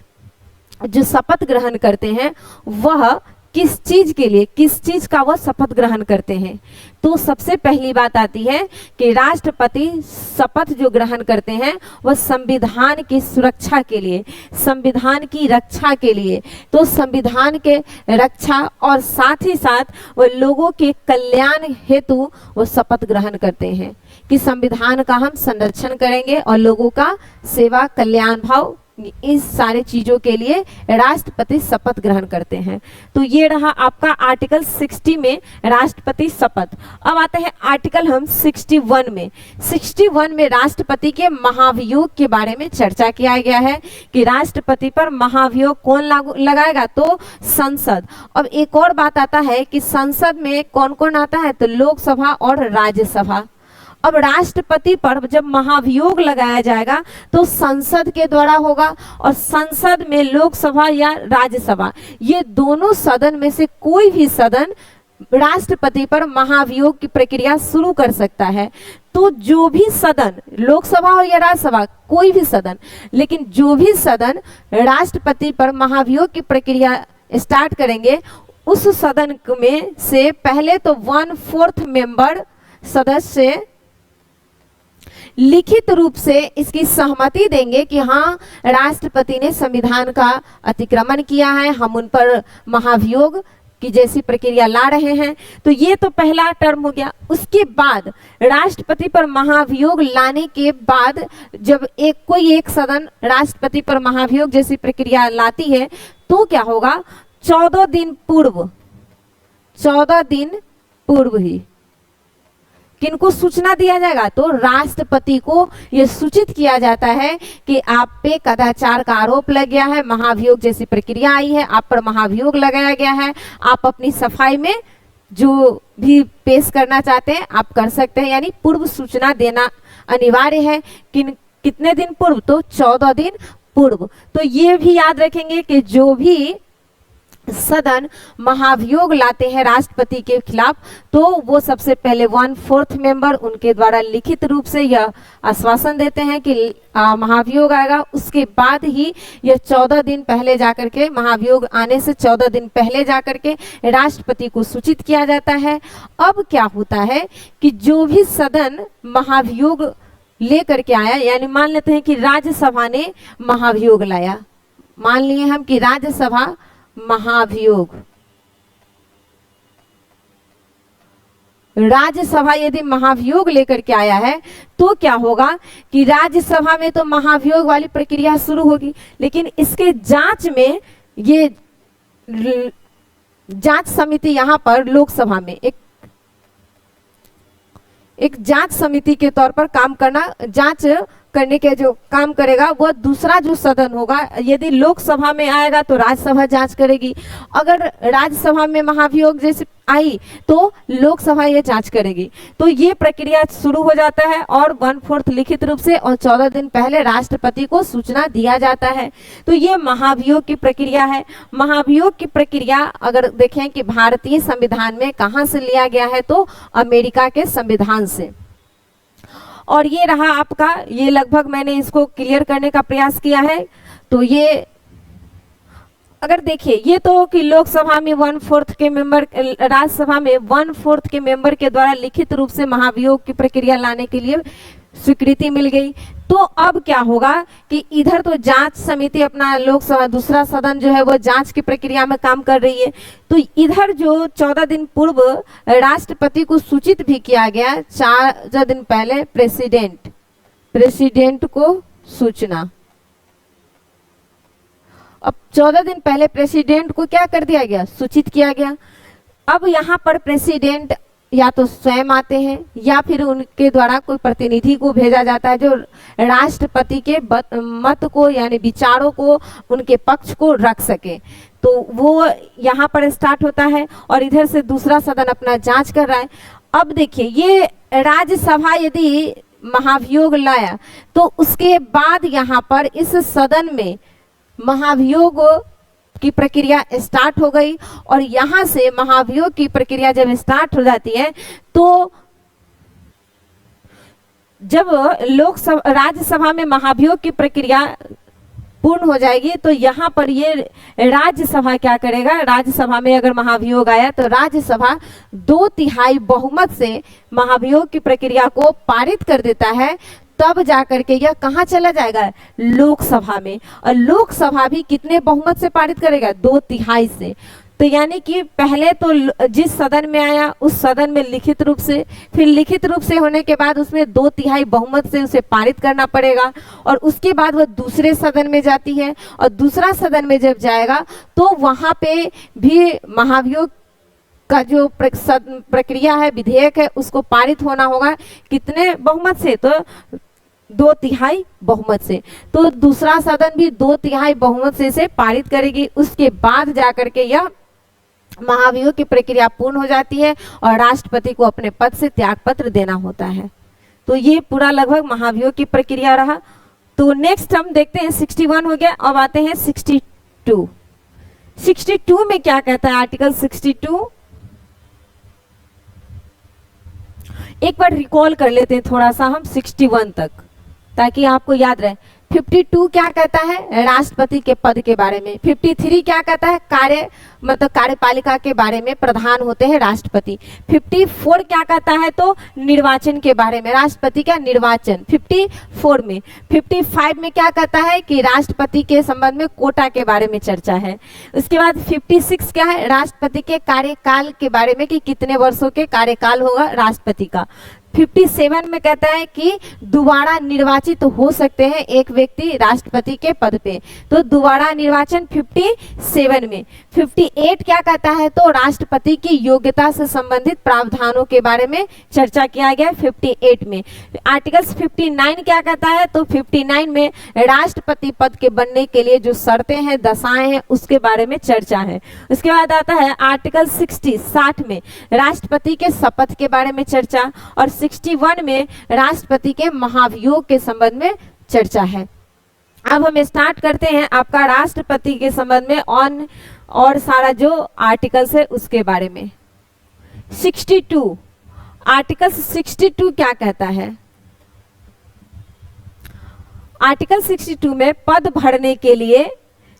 जो शपथ ग्रहण करते हैं वह किस चीज के लिए, किस चीज का वह शपथ ग्रहण करते हैं? तो सबसे पहली बात आती है कि राष्ट्रपति शपथ जो ग्रहण करते हैं वह संविधान की सुरक्षा के लिए, संविधान की रक्षा के लिए। तो संविधान के रक्षा और साथ ही साथ वह लोगों के कल्याण हेतु वो शपथ ग्रहण करते हैं कि संविधान का हम संरक्षण करेंगे और लोगों का सेवा, कल्याण भाव, इस सारे चीजों के लिए राष्ट्रपति शपथ ग्रहण करते हैं। तो ये रहा आपका आर्टिकल 60 में राष्ट्रपति शपथ। अब आते हैं आर्टिकल हम 61 में। 61 में राष्ट्रपति के महाभियोग के बारे में चर्चा किया गया है कि राष्ट्रपति पर महाभियोग कौन लगाएगा? तो संसद। अब एक और बात आता है कि संसद में कौन कौन आता है? तो लोकसभा और राज्यसभा। अब राष्ट्रपति पर जब महाभियोग लगाया जाएगा तो संसद के द्वारा होगा, और संसद में लोकसभा या राज्यसभा, ये दोनों सदन में से कोई भी सदन राष्ट्रपति पर महाभियोग की प्रक्रिया शुरू कर सकता है। तो जो भी सदन, लोकसभा हो या राज्यसभा, कोई भी सदन, लेकिन जो भी सदन राष्ट्रपति पर महाभियोग की प्रक्रिया स्टार्ट करेंगे, उस सदन में से पहले तो 1/4 मेंबर सदस्य लिखित रूप से इसकी सहमति देंगे कि हाँ, राष्ट्रपति ने संविधान का अतिक्रमण किया है, हम उन पर महाभियोग की जैसी प्रक्रिया ला रहे हैं। तो ये तो पहला टर्म हो गया। उसके बाद राष्ट्रपति पर महाभियोग लाने के बाद जब कोई एक सदन राष्ट्रपति पर महाभियोग जैसी प्रक्रिया लाती है तो क्या होगा? 14 दिन पूर्व ही किनको सूचना दिया जाएगा? तो राष्ट्रपति को यह सूचित किया जाता है कि आप पे कदाचार का आरोप लग गया है, महाभियोग जैसी प्रक्रिया आई है, आप पर महाभियोग लगाया गया है, आप अपनी सफाई में जो भी पेश करना चाहते हैं आप कर सकते हैं। यानी पूर्व सूचना देना अनिवार्य है। कितने दिन पूर्व? तो 14 दिन पूर्व। तो ये भी याद रखेंगे कि जो भी सदन महाभियोग लाते हैं राष्ट्रपति के खिलाफ तो वो सबसे पहले 1/4 मेंबर उनके द्वारा लिखित रूप से यह आश्वासन देते हैं कि महाभियोग आएगा। उसके बाद ही यह 14 दिन पहले जाकर के, महाभियोग आने से 14 दिन पहले जाकर के राष्ट्रपति को सूचित किया जाता है। अब क्या होता है कि जो भी सदन महाभियोग लेकर के आया, यानी मान लेते हैं कि राज्यसभा ने महाभियोग लाया, मान लिए हम कि राज्यसभा राज्यसभा यदि महाभियोग लेकर के आया है तो क्या होगा कि राज्यसभा में तो महाभियोग वाली प्रक्रिया शुरू होगी, लेकिन इसके जांच में ये जांच समिति यहाँ पर लोकसभा में एक जांच समिति के तौर पर काम करना, जांच करने के जो काम करेगा वह दूसरा जो सदन होगा। यदि लोकसभा में आएगा तो राज्यसभा जांच करेगी, अगर राज्यसभा में महाभियोग जैसे आई तो लोकसभा ये जांच करेगी। तो ये प्रक्रिया शुरू हो जाता है और 1/4 लिखित रूप से और 14 दिन पहले राष्ट्रपति को सूचना दिया जाता है। तो ये महाभियोग की प्रक्रिया है। महाभियोग की प्रक्रिया अगर देखें कि भारतीय संविधान में कहाँ से लिया गया है तो अमेरिका के संविधान से। और ये रहा आपका, ये लगभग मैंने इसको क्लियर करने का प्रयास किया है। तो ये अगर देखिए, ये तो कि लोकसभा में 1/4 के मेंबर, राज्यसभा में 1/4 के मेंबर के द्वारा लिखित रूप से महाभियोग की प्रक्रिया लाने के लिए स्वीकृति मिल गई। तो अब क्या होगा कि इधर तो जांच समिति, अपना लोकसभा दूसरा सदन जो है वो जांच की प्रक्रिया में काम कर रही है। तो इधर जो 14 दिन पूर्व राष्ट्रपति को सूचित भी किया गया, 4 दिन पहले प्रेसिडेंट को सूचना। अब 14 दिन पहले प्रेसिडेंट को क्या कर दिया गया, सूचित किया गया। अब यहाँ पर प्रेसिडेंट या तो स्वयं आते हैं या फिर उनके द्वारा कोई प्रतिनिधि को भेजा जाता है जो राष्ट्रपति के मत को यानी विचारों को, उनके पक्ष को रख सके। तो वो यहाँ पर स्टार्ट होता है और इधर से दूसरा सदन अपना जांच कर रहा है। अब देखिए, ये राज्यसभा यदि महाभियोग लाया तो उसके बाद यहाँ पर इस सदन में महाभियोग की प्रक्रिया स्टार्ट हो गई। और यहां से महाभियोग की प्रक्रिया जब स्टार्ट हो जाती है तो जब लोकसभा राज्यसभा में महाभियोग की प्रक्रिया पूर्ण हो जाएगी तो यहाँ पर ये राज्यसभा क्या करेगा, राज्यसभा में अगर महाभियोग आया तो राज्यसभा 2/3 बहुमत से महाभियोग की प्रक्रिया को पारित कर देता है। तब जाकर के यह कहाँ चला जाएगा, लोकसभा में। और लोकसभा भी कितने बहुमत से पारित करेगा, 2/3 से। तो यानी कि पहले तो जिस सदन में आया उस सदन में लिखित रूप से, फिर लिखित रूप से होने के बाद उसमें 2/3 बहुमत से उसे पारित करना पड़ेगा। और उसके बाद वह दूसरे सदन में जाती है और दूसरा सदन में जब जाएगा तो वहां पे भी महाभियोग का जो प्रक्रिया है, विधेयक है, उसको पारित होना होगा कितने बहुमत से, तो 2/3 बहुमत से। तो दूसरा सदन भी 2/3 बहुमत से इसे पारित करेगी। उसके बाद जाकर के यह महाभियोग की प्रक्रिया पूर्ण हो जाती है और राष्ट्रपति को अपने पद से त्यागपत्र देना होता है। तो ये पूरा लगभग महाभियोग की प्रक्रिया रहा। तो नेक्स्ट हम देखते हैं 61 हो गया। अब आते हैं 62। 62 में क्या कहता है आर्टिकल 62, एक बार रिकॉल कर लेते हैं थोड़ा सा हम 61 तक ताकि आपको याद रहे। 52 क्या कहता है, राष्ट्रपति के पद के बारे में। 53 क्या कहता है, कार्यपालिका के बारे में, प्रधान होते हैं राष्ट्रपति। 54 क्या कहता है, तो निर्वाचन के बारे में, राष्ट्रपति का निर्वाचन 54 में। 55 में क्या कहता है कि राष्ट्रपति के संबंध में कोटा के बारे में चर्चा है। उसके बाद 56 क्या है, राष्ट्रपति के कार्यकाल के बारे में कि कितने वर्षों के कार्यकाल होगा राष्ट्रपति का। 57 में कहता है कि दोबारा निर्वाचित हो सकते हैं एक व्यक्ति राष्ट्रपति के पद पे, तो दोबारा निर्वाचन 57 में। 58 क्या कहता है, तो राष्ट्रपति की योग्यता से संबंधित प्रावधानों के बारे में चर्चा किया गया 58 में। आर्टिकल 59 क्या कहता है, तो 59 में राष्ट्रपति पद के बनने के लिए जो शर्तें हैं, दशाएं हैं, उसके बारे में चर्चा है। उसके बाद आता है आर्टिकल 60 में राष्ट्रपति के शपथ के बारे में चर्चा, और 61 में राष्ट्रपति के महाभियोग के संबंध में चर्चा है। अब हम स्टार्ट करते हैं आपका राष्ट्रपति के संबंध में ऑन और सारा जो आर्टिकल्स है उसके बारे में। 62 आर्टिकल 62 क्या कहता है, आर्टिकल 62 में पद भरने के लिए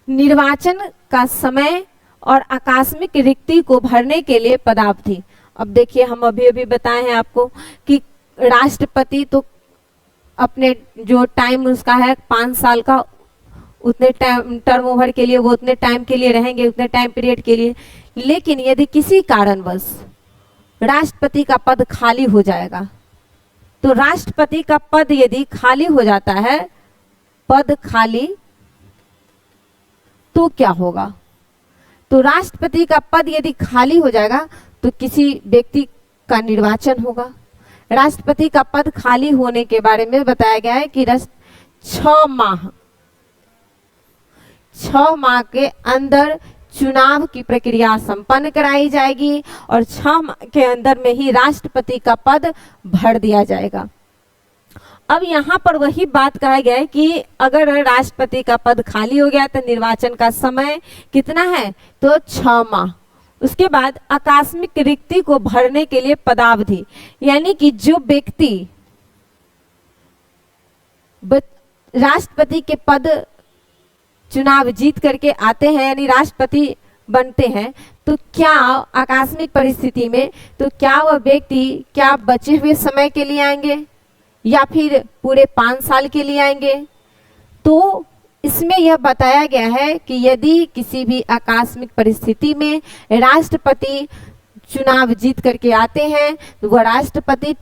निर्वाचन का समय और आकस्मिक रिक्ति को भरने के लिए पदावधि। अब देखिए, हम अभी बताए हैं आपको कि राष्ट्रपति तो अपने जो टाइम उसका है 5 साल का, उतने टाइम टर्म ओवर के लिए वो उतने टाइम के लिए रहेंगे, उतने टाइम पीरियड के लिए। लेकिन यदि किसी कारणवश राष्ट्रपति का पद खाली हो जाएगा, तो राष्ट्रपति का पद यदि खाली हो जाता है, पद खाली, तो क्या होगा, तो राष्ट्रपति का पद यदि खाली हो जाएगा तो किसी व्यक्ति का निर्वाचन होगा। राष्ट्रपति का पद खाली होने के बारे में बताया गया है कि 6 माह के अंदर चुनाव की प्रक्रिया संपन्न कराई जाएगी और 6 माह के अंदर में ही राष्ट्रपति का पद भर दिया जाएगा। अब यहाँ पर वही बात कहा गया है कि अगर राष्ट्रपति का पद खाली हो गया तो निर्वाचन का समय कितना है, तो 6 माह। उसके बाद आकस्मिक रिक्ति को भरने के लिए पदावधि, यानी कि जो व्यक्ति राष्ट्रपति के पद चुनाव जीत करके आते हैं यानी राष्ट्रपति बनते हैं, तो क्या आकस्मिक परिस्थिति में तो क्या वह व्यक्ति क्या बचे हुए समय के लिए आएंगे या फिर पूरे 5 साल के लिए आएंगे? तो इसमें यह बताया गया है कि यदि किसी भी आकस्मिक परिस्थिति में राष्ट्रपति चुनाव जीत करके आते हैं तो वह राष्ट्रपति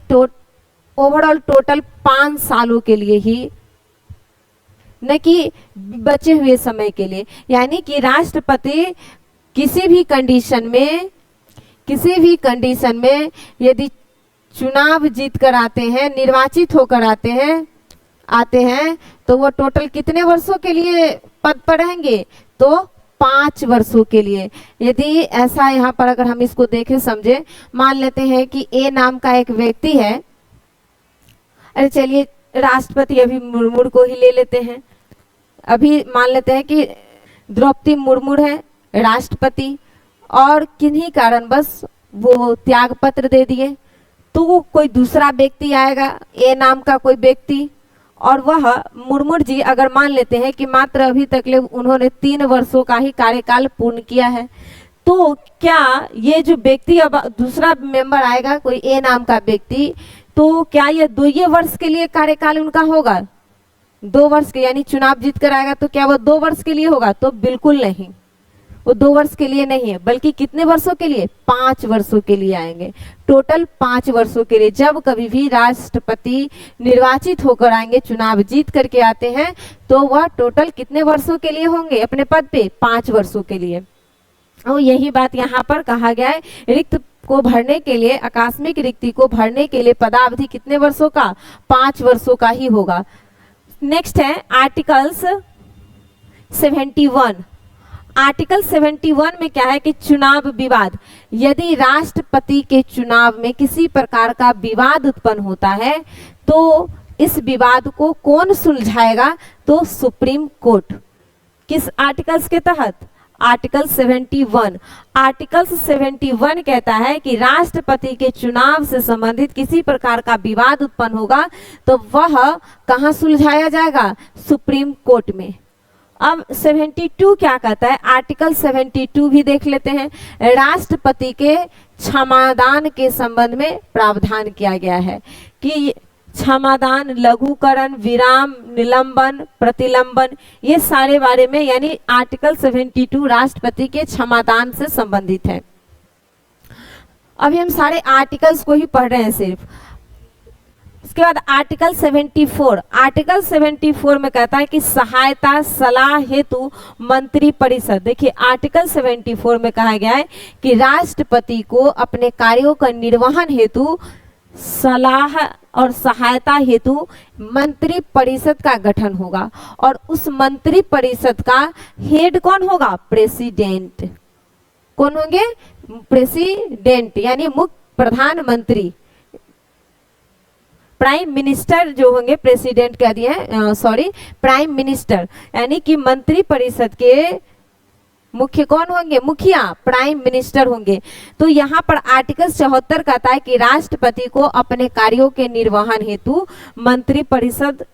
ओवरऑल टोटल 5 सालों के लिए ही, न कि बचे हुए समय के लिए, यानी कि राष्ट्रपति किसी भी कंडीशन में यदि चुनाव जीत कर आते हैं, निर्वाचित होकर आते हैं तो वो टोटल कितने वर्षों के लिए पद पर रहेंगे? तो 5 वर्षों के लिए। यदि ऐसा यहाँ पर अगर हम इसको देखें समझे, मान लेते हैं कि ए नाम का एक व्यक्ति है, अरे चलिए राष्ट्रपति अभी मुर्मू को ही ले लेते हैं। अभी मान लेते हैं कि द्रौपदी मुर्मू है राष्ट्रपति और किन्हीं कारणवश वो त्याग पत्र दे दिए, तो कोई दूसरा व्यक्ति आएगा, ए नाम का कोई व्यक्ति, और वह मुर्मू जी अगर मान लेते हैं कि मात्र अभी तक ले उन्होंने 3 वर्षों का ही कार्यकाल पूर्ण किया है, तो क्या ये जो व्यक्ति अब दूसरा मेंबर आएगा कोई ए नाम का व्यक्ति, तो क्या ये 2 वर्ष के लिए कार्यकाल उनका होगा? 2 वर्ष के, यानी चुनाव जीत कर आएगा तो क्या वो 2 वर्ष के लिए होगा? तो बिल्कुल नहीं, वो 2 वर्ष के लिए नहीं है, बल्कि कितने वर्षों के लिए? 5 वर्षों के लिए आएंगे, टोटल 5 वर्षों के लिए। जब कभी भी राष्ट्रपति निर्वाचित होकर आएंगे, चुनाव जीत करके आते हैं, तो वह टोटल कितने वर्षों के लिए होंगे अपने पद पे? 5 वर्षों के लिए। और यही बात यहाँ पर कहा गया है, रिक्त को भरने के लिए, आकस्मिक रिक्ति को भरने के लिए पदावधि कितने वर्षों का? 5 वर्षों का ही होगा। नेक्स्ट है आर्टिकल्स 71। आर्टिकल 71 में क्या है कि चुनाव विवाद, यदि राष्ट्रपति के चुनाव में किसी प्रकार का विवाद उत्पन्न होता है तो इस विवाद को कौन सुलझाएगा? तो सुप्रीम कोर्ट। किस आर्टिकल्स के तहत? आर्टिकल 71। आर्टिकल 71 कहता है कि राष्ट्रपति के चुनाव से संबंधित किसी प्रकार का विवाद उत्पन्न होगा तो वह कहां सुलझाया जाएगा? सुप्रीम कोर्ट में। अब 72 क्या कहता है? आर्टिकल 72 भी देख लेते हैं। राष्ट्रपति के क्षमादान के संबंध में प्रावधान किया गया है कि क्षमादान, लघुकरण, विराम, निलंबन, प्रतिलंबन, ये सारे बारे में, यानी आर्टिकल 72 राष्ट्रपति के क्षमादान से संबंधित है। अभी हम सारे आर्टिकल्स को ही पढ़ रहे हैं सिर्फ। उसके बाद आर्टिकल 74। आर्टिकल 74 में कहता है कि सहायता सलाह हेतु मंत्री परिषद। देखिए आर्टिकल 74 में कहा गया है कि राष्ट्रपति को अपने कार्यों का निर्वहन हेतु सलाह और सहायता हेतु मंत्री परिषद का गठन होगा, और उस मंत्री परिषद का हेड कौन होगा? प्रेसिडेंट। कौन होंगे? प्रेसिडेंट, यानी मुख्य प्रधानमंत्री, प्राइम मिनिस्टर जो होंगे, प्रेसिडेंट कह दिए हैं, सॉरी, प्राइम मिनिस्टर, यानी कि मंत्री परिषद के मुख्य कौन होंगे? मुखिया, प्राइम मिनिस्टर होंगे। तो यहाँ पर आर्टिकल 74 कहता है कि राष्ट्रपति को अपने कार्यों के निर्वहन हेतु मंत्री परिषद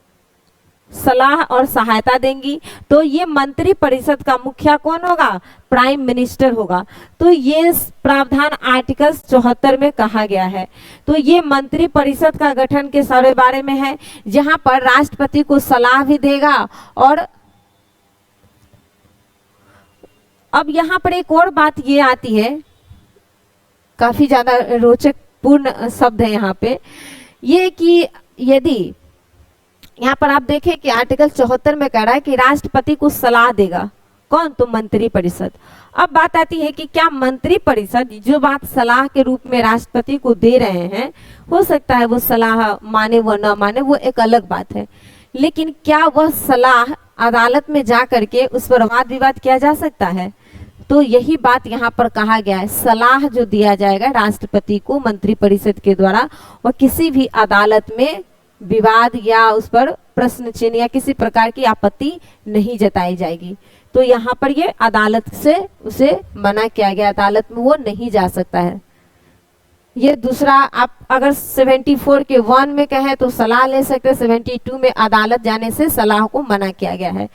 सलाह और सहायता देंगी। तो ये मंत्री परिषद का मुखिया कौन होगा? प्राइम मिनिस्टर होगा। तो ये प्रावधान आर्टिकल 74 में कहा गया है। तो ये मंत्री परिषद का गठन के सारे बारे में है, जहां पर राष्ट्रपति को सलाह भी देगा। और अब यहाँ पर एक और बात ये आती है, काफी ज्यादा रोचक पूर्ण शब्द है यहाँ पे, ये कि यदि यहाँ पर आप देखें कि आर्टिकल 74 में कह रहा है कि राष्ट्रपति को सलाह देगा कौन? तो मंत्री परिषद। अब बात आती है कि क्या मंत्री परिषद जो बात सलाह के रूप में राष्ट्रपति को दे रहे हैं, हो सकता है वो सलाह माने व न माने, वो एक अलग बात है, लेकिन क्या वह सलाह अदालत में जा करके उस पर वाद विवाद किया जा सकता है? तो यही बात यहाँ पर कहा गया है, सलाह जो दिया जाएगा राष्ट्रपति को मंत्री परिषद के द्वारा, वह किसी भी अदालत में विवाद या उस पर प्रश्न चिन्ह या किसी प्रकार की आपत्ति नहीं जताई जाएगी। तो यहाँ पर ये अदालत से उसे मना किया गया, अदालत में वो नहीं जा सकता है। ये दूसरा, आप अगर 74 के 1 में कहें तो सलाह ले सकते हैं, 72 में अदालत जाने से सलाह को मना किया गया है,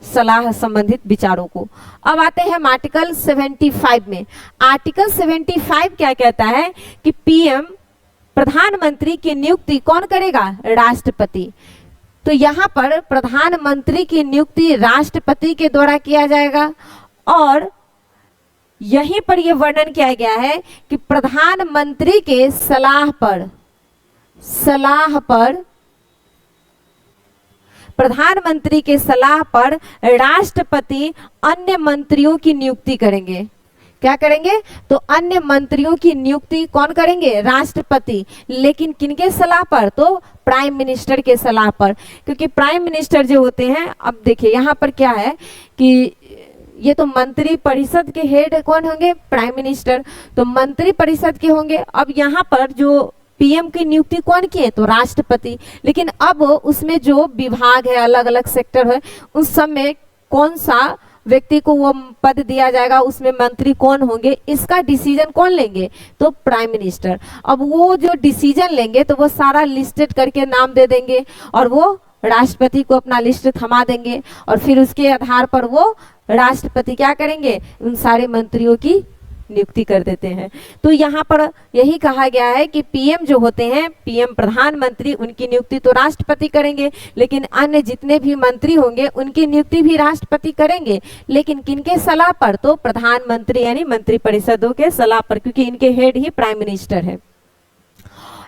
सलाह संबंधित विचारों को। अब आते हैं हम आर्टिकल 75 में। आर्टिकल 75 क्या कहता है कि पीएम प्रधानमंत्री की नियुक्ति कौन करेगा? राष्ट्रपति। तो यहाँ पर प्रधानमंत्री की नियुक्ति राष्ट्रपति के द्वारा किया जाएगा, और यहीं पर यह वर्णन किया गया है कि प्रधानमंत्री के सलाह पर प्रधानमंत्री के सलाह पर राष्ट्रपति अन्य मंत्रियों की नियुक्ति करेंगे। क्या करेंगे? तो अन्य मंत्रियों की नियुक्ति कौन करेंगे? राष्ट्रपति। लेकिन किनके सलाह पर? तो प्राइम मिनिस्टर के सलाह पर, क्योंकि प्राइम मिनिस्टर जो होते हैं, अब देखिए यहाँ पर क्या है कि ये तो मंत्री परिषद के हेड कौन होंगे? Prime minister. तो मंत्री परिषद के होंगे। अब यहाँ पर जो पीएम की नियुक्ति कौन की है? तो राष्ट्रपति। लेकिन अब उसमें जो विभाग है, अलग अलग सेक्टर है, उस सब में कौन सा व्यक्ति को वो पद दिया जाएगा, उसमें मंत्री कौन होंगे, इसका डिसीजन कौन लेंगे? तो प्राइम मिनिस्टर। अब वो जो डिसीजन लेंगे तो वो सारा लिस्टेड करके नाम दे देंगे, और वो राष्ट्रपति को अपना लिस्ट थमा देंगे, और फिर उसके आधार पर वो राष्ट्रपति क्या करेंगे? उन सारे मंत्रियों की नियुक्ति कर देते हैं। तो यहाँ पर यही कहा गया है कि पीएम जो होते हैं, पीएम प्रधानमंत्री, उनकी नियुक्ति तो राष्ट्रपति करेंगे, लेकिन अन्य जितने भी मंत्री होंगे उनकी नियुक्ति भी राष्ट्रपति करेंगे। लेकिन किनके सलाह पर? तो प्रधानमंत्री यानी मंत्री परिषदों के सलाह पर, क्योंकि इनके हेड ही प्राइम मिनिस्टर है।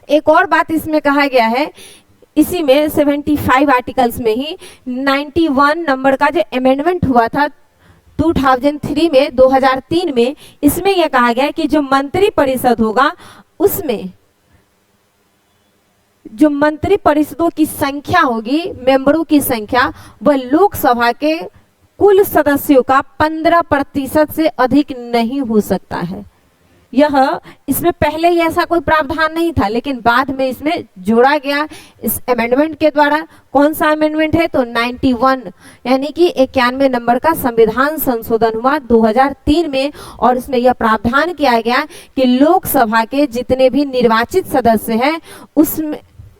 एक और बात इसमें कहा गया है, इसी में 75 आर्टिकल्स में ही 91 नंबर का जो अमेंडमेंट हुआ था 2003 में, 2003 में, इसमें यह कहा गया है कि जो मंत्री परिषद होगा उसमें जो मंत्री परिषदों की संख्या होगी, मेंबरों की संख्या, वह लोकसभा के कुल सदस्यों का 15% से अधिक नहीं हो सकता है। यह इसमें पहले ही ऐसा कोई प्रावधान नहीं था, लेकिन बाद में इसमें जोड़ा गया इस अमेंडमेंट के द्वारा। कौन सा अमेंडमेंट है? तो 91 यानी कि 91 नंबर का संविधान संशोधन हुआ 2003 में, और इसमें यह प्रावधान किया गया कि लोकसभा के जितने भी निर्वाचित सदस्य हैं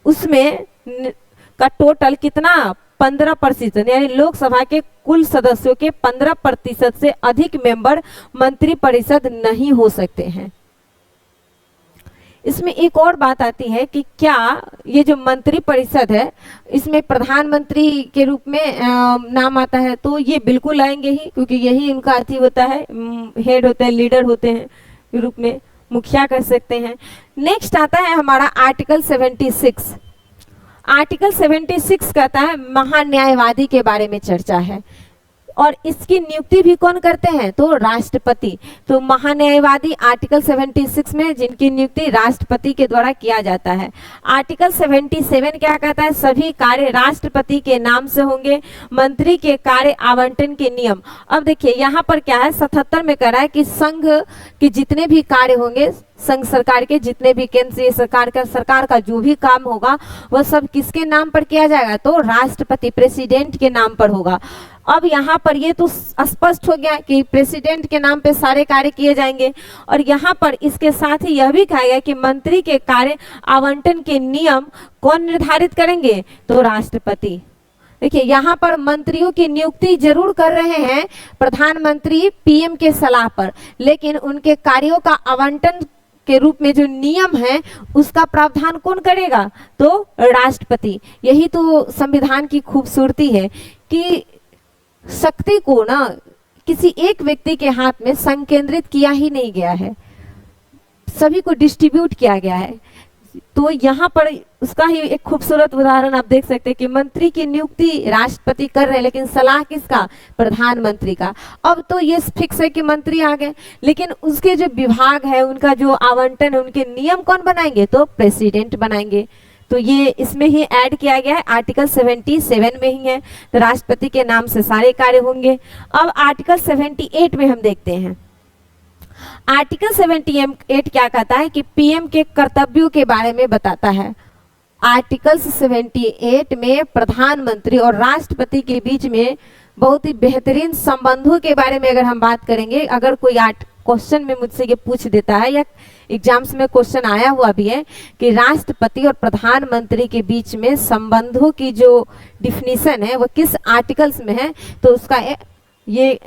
उसमें का टोटल कितना? 15%, यानी लोकसभा के कुल सदस्यों के 15% से अधिक मेंबर मंत्री परिषद नहीं हो सकते हैं। इसमें एक और बात आती है कि क्या ये जो मंत्री परिषद है, इसमें प्रधानमंत्री के रूप में नाम आता है? तो ये बिल्कुल आएंगे ही, क्योंकि यही उनका अर्थ ही होता है, हेड होते हैं, लीडर होते हैं रूप में, मुखिया कर सकते हैं। नेक्स्ट आता है हमारा आर्टिकल 76। आर्टिकल 76 कहता है महान्यायवादी के बारे में चर्चा है, और इसकी नियुक्ति भी कौन करते हैं? तो राष्ट्रपति। तो महान्यायवादी आर्टिकल 76 में जिनकी नियुक्ति राष्ट्रपति के द्वारा किया जाता है। आर्टिकल 77 क्या कहता है? सभी कार्य राष्ट्रपति के नाम से होंगे। मंत्री के कार्य आवंटन के नियम। अब देखिए यहाँ पर क्या है, 77 में कह रहा है कि संघ के जितने भी कार्य होंगे, संघ सरकार के जितने भी केंद्रीय सरकार का जो भी काम होगा वह सब किसके नाम पर किया जाएगा? तो राष्ट्रपति, प्रेसिडेंट के नाम पर होगा। अब यहाँ पर ये तो स्पष्ट हो गया कि प्रेसिडेंट के नाम पे सारे कार्य किए जाएंगे, और यहाँ पर इसके साथ ही यह भी कहा गया कि मंत्री के कार्य आवंटन के नियम कौन निर्धारित करेंगे? तो राष्ट्रपति। देखिए यहाँ पर मंत्रियों की नियुक्ति जरूर कर रहे हैं प्रधानमंत्री पीएम के सलाह पर, लेकिन उनके कार्यों का आवंटन के रूप में जो नियम है उसका प्रावधान कौन करेगा? तो राष्ट्रपति। यही तो संविधान की खूबसूरती है कि शक्ति को ना किसी एक व्यक्ति के हाथ में संकेंद्रित किया ही नहीं गया है, सभी को डिस्ट्रीब्यूट किया गया है। तो यहाँ पर उसका ही एक खूबसूरत उदाहरण आप देख सकते हैं कि मंत्री की नियुक्ति राष्ट्रपति कर रहे हैं, लेकिन सलाह किसका? प्रधानमंत्री का। अब तो ये फिक्स है कि मंत्री आ गए, लेकिन उसके जो विभाग है, उनका जो आवंटन है, उनके नियम कौन बनाएंगे? तो प्रेसिडेंट बनाएंगे। तो ये इसमें ही ऐड किया गया है, आर्टिकल 77 में ही है। तो राष्ट्रपति के नाम से सारे कार्य होंगे। अब आर्टिकल 78 में हम देखते हैं। आर्टिकल 78 क्या कहता है कि पीएम के कर्तव्यों के बारे में बताता है। आर्टिकल 78 में प्रधानमंत्री और राष्ट्रपति के बीच में बहुत ही बेहतरीन संबंधों के बारे में अगर हम बात करेंगे, अगर कोई क्वेश्चन में मुझसे ये पूछ देता है या एग्जाम्स में क्वेश्चन आया हुआ भी है कि राष्ट्रपति और प्रधानमंत्री के बीच में संबंधों की जो डिफिनीशन है वो किस आर्टिकल्स में है, तो उसका ये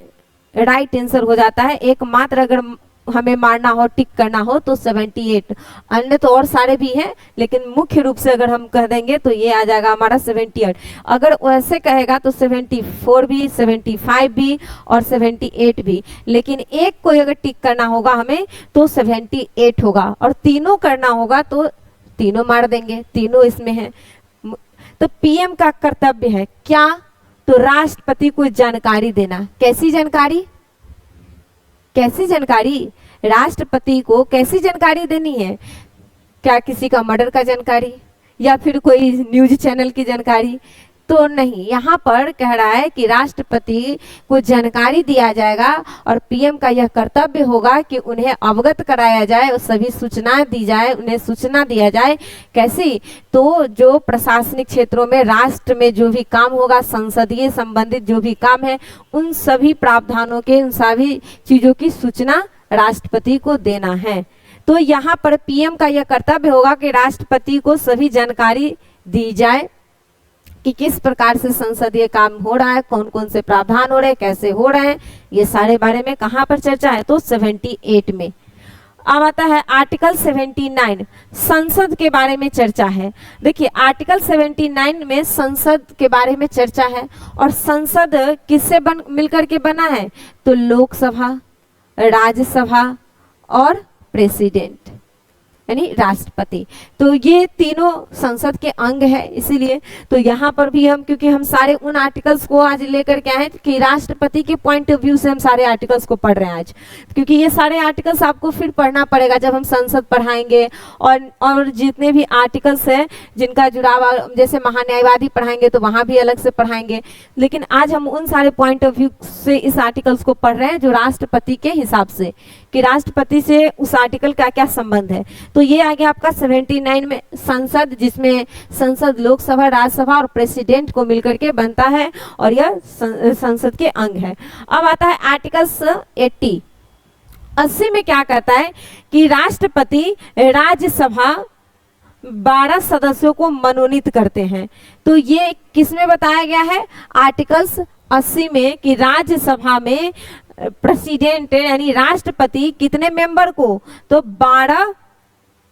राइट आंसर हो जाता है। एकमात्र अगर हमें मारना हो, टिक करना हो तो 78। अन्य तो और सारे भी हैं, लेकिन मुख्य रूप से अगर हम कह देंगे तो ये आ जाएगा हमारा 78। अगर वैसे कहेगा तो 74 भी, 75 भी और 78 भी, लेकिन एक को अगर टिक करना होगा हमें तो 78 होगा, और तीनों करना होगा तो तीनों मार देंगे, तीनों इसमें है। तो पीएम का कर्तव्य है क्या, तो राष्ट्रपति को जानकारी देना। कैसी जानकारी? कैसी जानकारी? राष्ट्रपति को कैसी जानकारी देनी है? क्या किसी का मर्डर का जानकारी या फिर कोई न्यूज चैनल की जानकारी? तो नहीं, यहाँ पर कह रहा है कि राष्ट्रपति को जानकारी दिया जाएगा और पीएम का यह कर्तव्य होगा कि उन्हें अवगत कराया जाए और सभी सूचनाएं दी जाए, उन्हें सूचना दिया जाए। कैसी? तो जो प्रशासनिक क्षेत्रों में राष्ट्र में जो भी काम होगा, संसदीय संबंधित जो भी काम है, उन सभी प्रावधानों के, उन सभी चीजों की सूचना राष्ट्रपति को देना है। तो यहाँ पर पीएम का यह कर्तव्य होगा कि राष्ट्रपति को सभी जानकारी दी जाए कि किस प्रकार से संसदीय काम हो रहा है, कौन कौन से प्रावधान हो रहे हैं, कैसे हो रहे हैं, ये सारे बारे में कहाँ पर चर्चा है, तो 78 में। अब आता है आर्टिकल 79, संसद के बारे में चर्चा है। देखिए आर्टिकल 79 में संसद के बारे में चर्चा है, और संसद किससे मिलकर के बना है, तो लोकसभा, राज्यसभा और प्रेसिडेंट यानी राष्ट्रपति। तो ये तीनों संसद के अंग है, इसीलिए तो यहाँ पर भी हम, क्योंकि हम सारे उन आर्टिकल्स को आज लेकर के आए कि राष्ट्रपति के पॉइंट ऑफ व्यू से हम सारे आर्टिकल्स को पढ़ रहे हैं आज, क्योंकि ये सारे आर्टिकल्स आपको फिर पढ़ना पड़ेगा जब हम संसद पढ़ाएंगे, और जितने भी आर्टिकल्स हैं जिनका जुड़ाव, जैसे महान्यायवादी पढ़ाएंगे तो वहाँ भी अलग से पढ़ाएंगे, लेकिन आज हम उन सारे पॉइंट ऑफ व्यू से इस आर्टिकल्स को पढ़ रहे हैं जो राष्ट्रपति के हिसाब से, कि राष्ट्रपति से उस आर्टिकल का क्या संबंध है। तो ये आ गया आपका 79 में संसद, जिसमें संसद, लोकसभा, राज्यसभा और प्रेसिडेंट को मिलकर के बनता है, और यह संसद के अंग है। अब आता है आर्टिकल्स 80 में क्या कहता है कि राष्ट्रपति राज्यसभा 12 सदस्यों को मनोनीत करते हैं। तो ये किस में बताया गया है, आर्टिकल्स 80 में, कि राज्यसभा में प्रेसिडेंट यानी राष्ट्रपति कितने मेंबर को, तो 12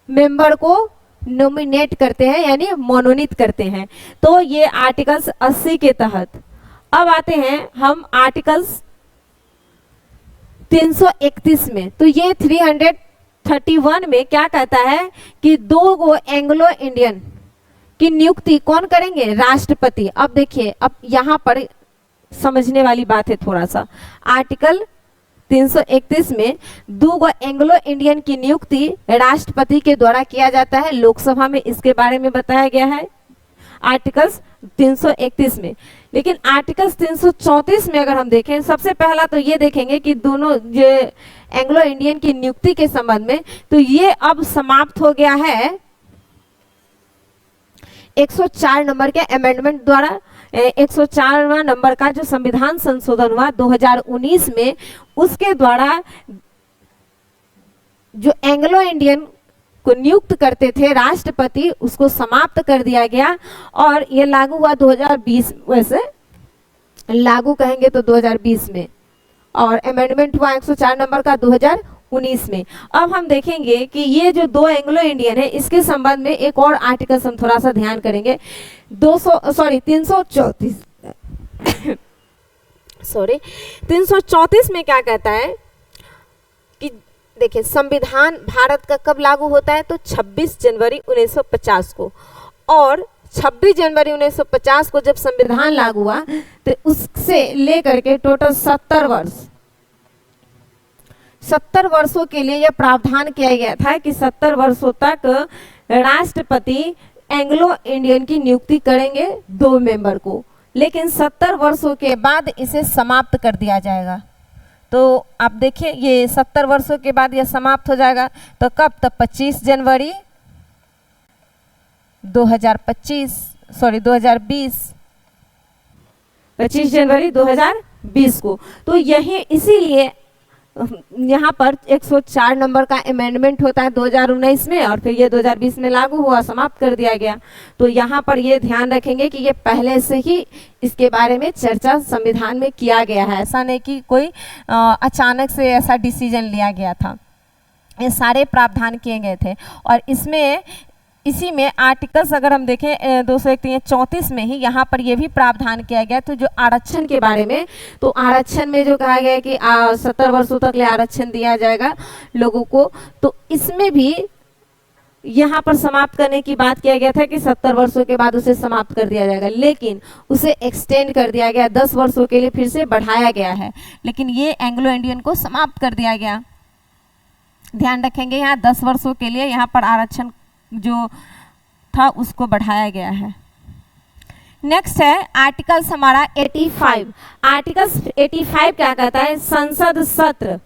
मेंबर को नॉमिनेट करते हैं यानी मनोनीत करते हैं। तो ये आर्टिकल्स 80 के तहत। अब आते हैं हम आर्टिकल्स 331 में। तो ये 331 में क्या कहता है कि 2 गो एंग्लो इंडियन की नियुक्ति कौन करेंगे, राष्ट्रपति। अब देखिए, अब यहाँ पर समझने वाली बात है थोड़ा सा। आर्टिकल 331 में 2 गो एंग्लो इंडियन की नियुक्ति राष्ट्रपति के द्वारा किया जाता है, लोकसभा में इसके बारे में बताया गया है आर्टिकल्स 331 में। लेकिन आर्टिकल्स 334 में अगर हम देखें, सबसे पहला तो ये देखेंगे कि दोनों जो एंग्लो इंडियन की नियुक्ति के संबंध में, तो ये अब समाप्त हो गया है 104 नंबर के अमेंडमेंट द्वारा। 104वां नंबर का जो संविधान संशोधन हुआ 2019 में, उसके द्वारा जो एंग्लो इंडियन को नियुक्त करते थे राष्ट्रपति, उसको समाप्त कर दिया गया, और ये लागू हुआ 2020, वैसे लागू कहेंगे तो 2020 में, और अमेंडमेंट हुआ 104 नंबर का 2019 में। अब हम देखेंगे कि ये जो 2 एंग्लो इंडियन है, इसके संबंध में एक और आर्टिकल हम थोड़ा सा ध्यान करेंगे। 334 में क्या कहता है कि देखिए, संविधान भारत का कब लागू होता है, तो 26 जनवरी 1950 को, और 26 जनवरी 1950 को जब संविधान लागू हुआ, तो उससे लेकर के टोटल 70 वर्षों के लिए यह प्रावधान किया गया था कि 70 वर्षों तक राष्ट्रपति एंग्लो इंडियन की नियुक्ति करेंगे 2 मेंबर को, लेकिन 70 वर्षों के बाद इसे समाप्त कर दिया जाएगा। तो आप देखिए, ये 70 वर्षों के बाद यह समाप्त हो जाएगा। तो कब तक, 25 जनवरी 2020, 25 जनवरी 2020 को। तो यही इसीलिए यहाँ पर 104 नंबर का अमेंडमेंट होता है 2019 में, और फिर ये 2020 में लागू हुआ, समाप्त कर दिया गया। तो यहाँ पर ये ध्यान रखेंगे कि ये पहले से ही इसके बारे में चर्चा संविधान में किया गया है, ऐसा नहीं कि कोई अचानक से ऐसा डिसीजन लिया गया था। ये सारे प्रावधान किए गए थे। और इसमें इसी में आर्टिकल्स अगर हम देखें 234 में ही यहाँ पर ये भी प्रावधान किया गया। तो जो आरक्षण के बारे में, तो आरक्षण में जो कहा गया है कि 70 वर्षों तक ले आरक्षण दिया जाएगा लोगों को, तो इसमें भी यहाँ पर समाप्त करने की बात किया गया था कि 70 वर्षों के बाद उसे समाप्त कर दिया जाएगा, लेकिन उसे एक्सटेंड कर दिया गया, 10 वर्षों के लिए फिर से बढ़ाया गया है, लेकिन ये एंग्लो इंडियन को समाप्त कर दिया गया। ध्यान रखेंगे यहाँ 10 वर्षों के लिए यहाँ पर आरक्षण जो था उसको बढ़ाया गया है। नेक्स्ट है आर्टिकल्स हमारा 85। आर्टिकल्स 85 क्या कहता है? संसद सत्र,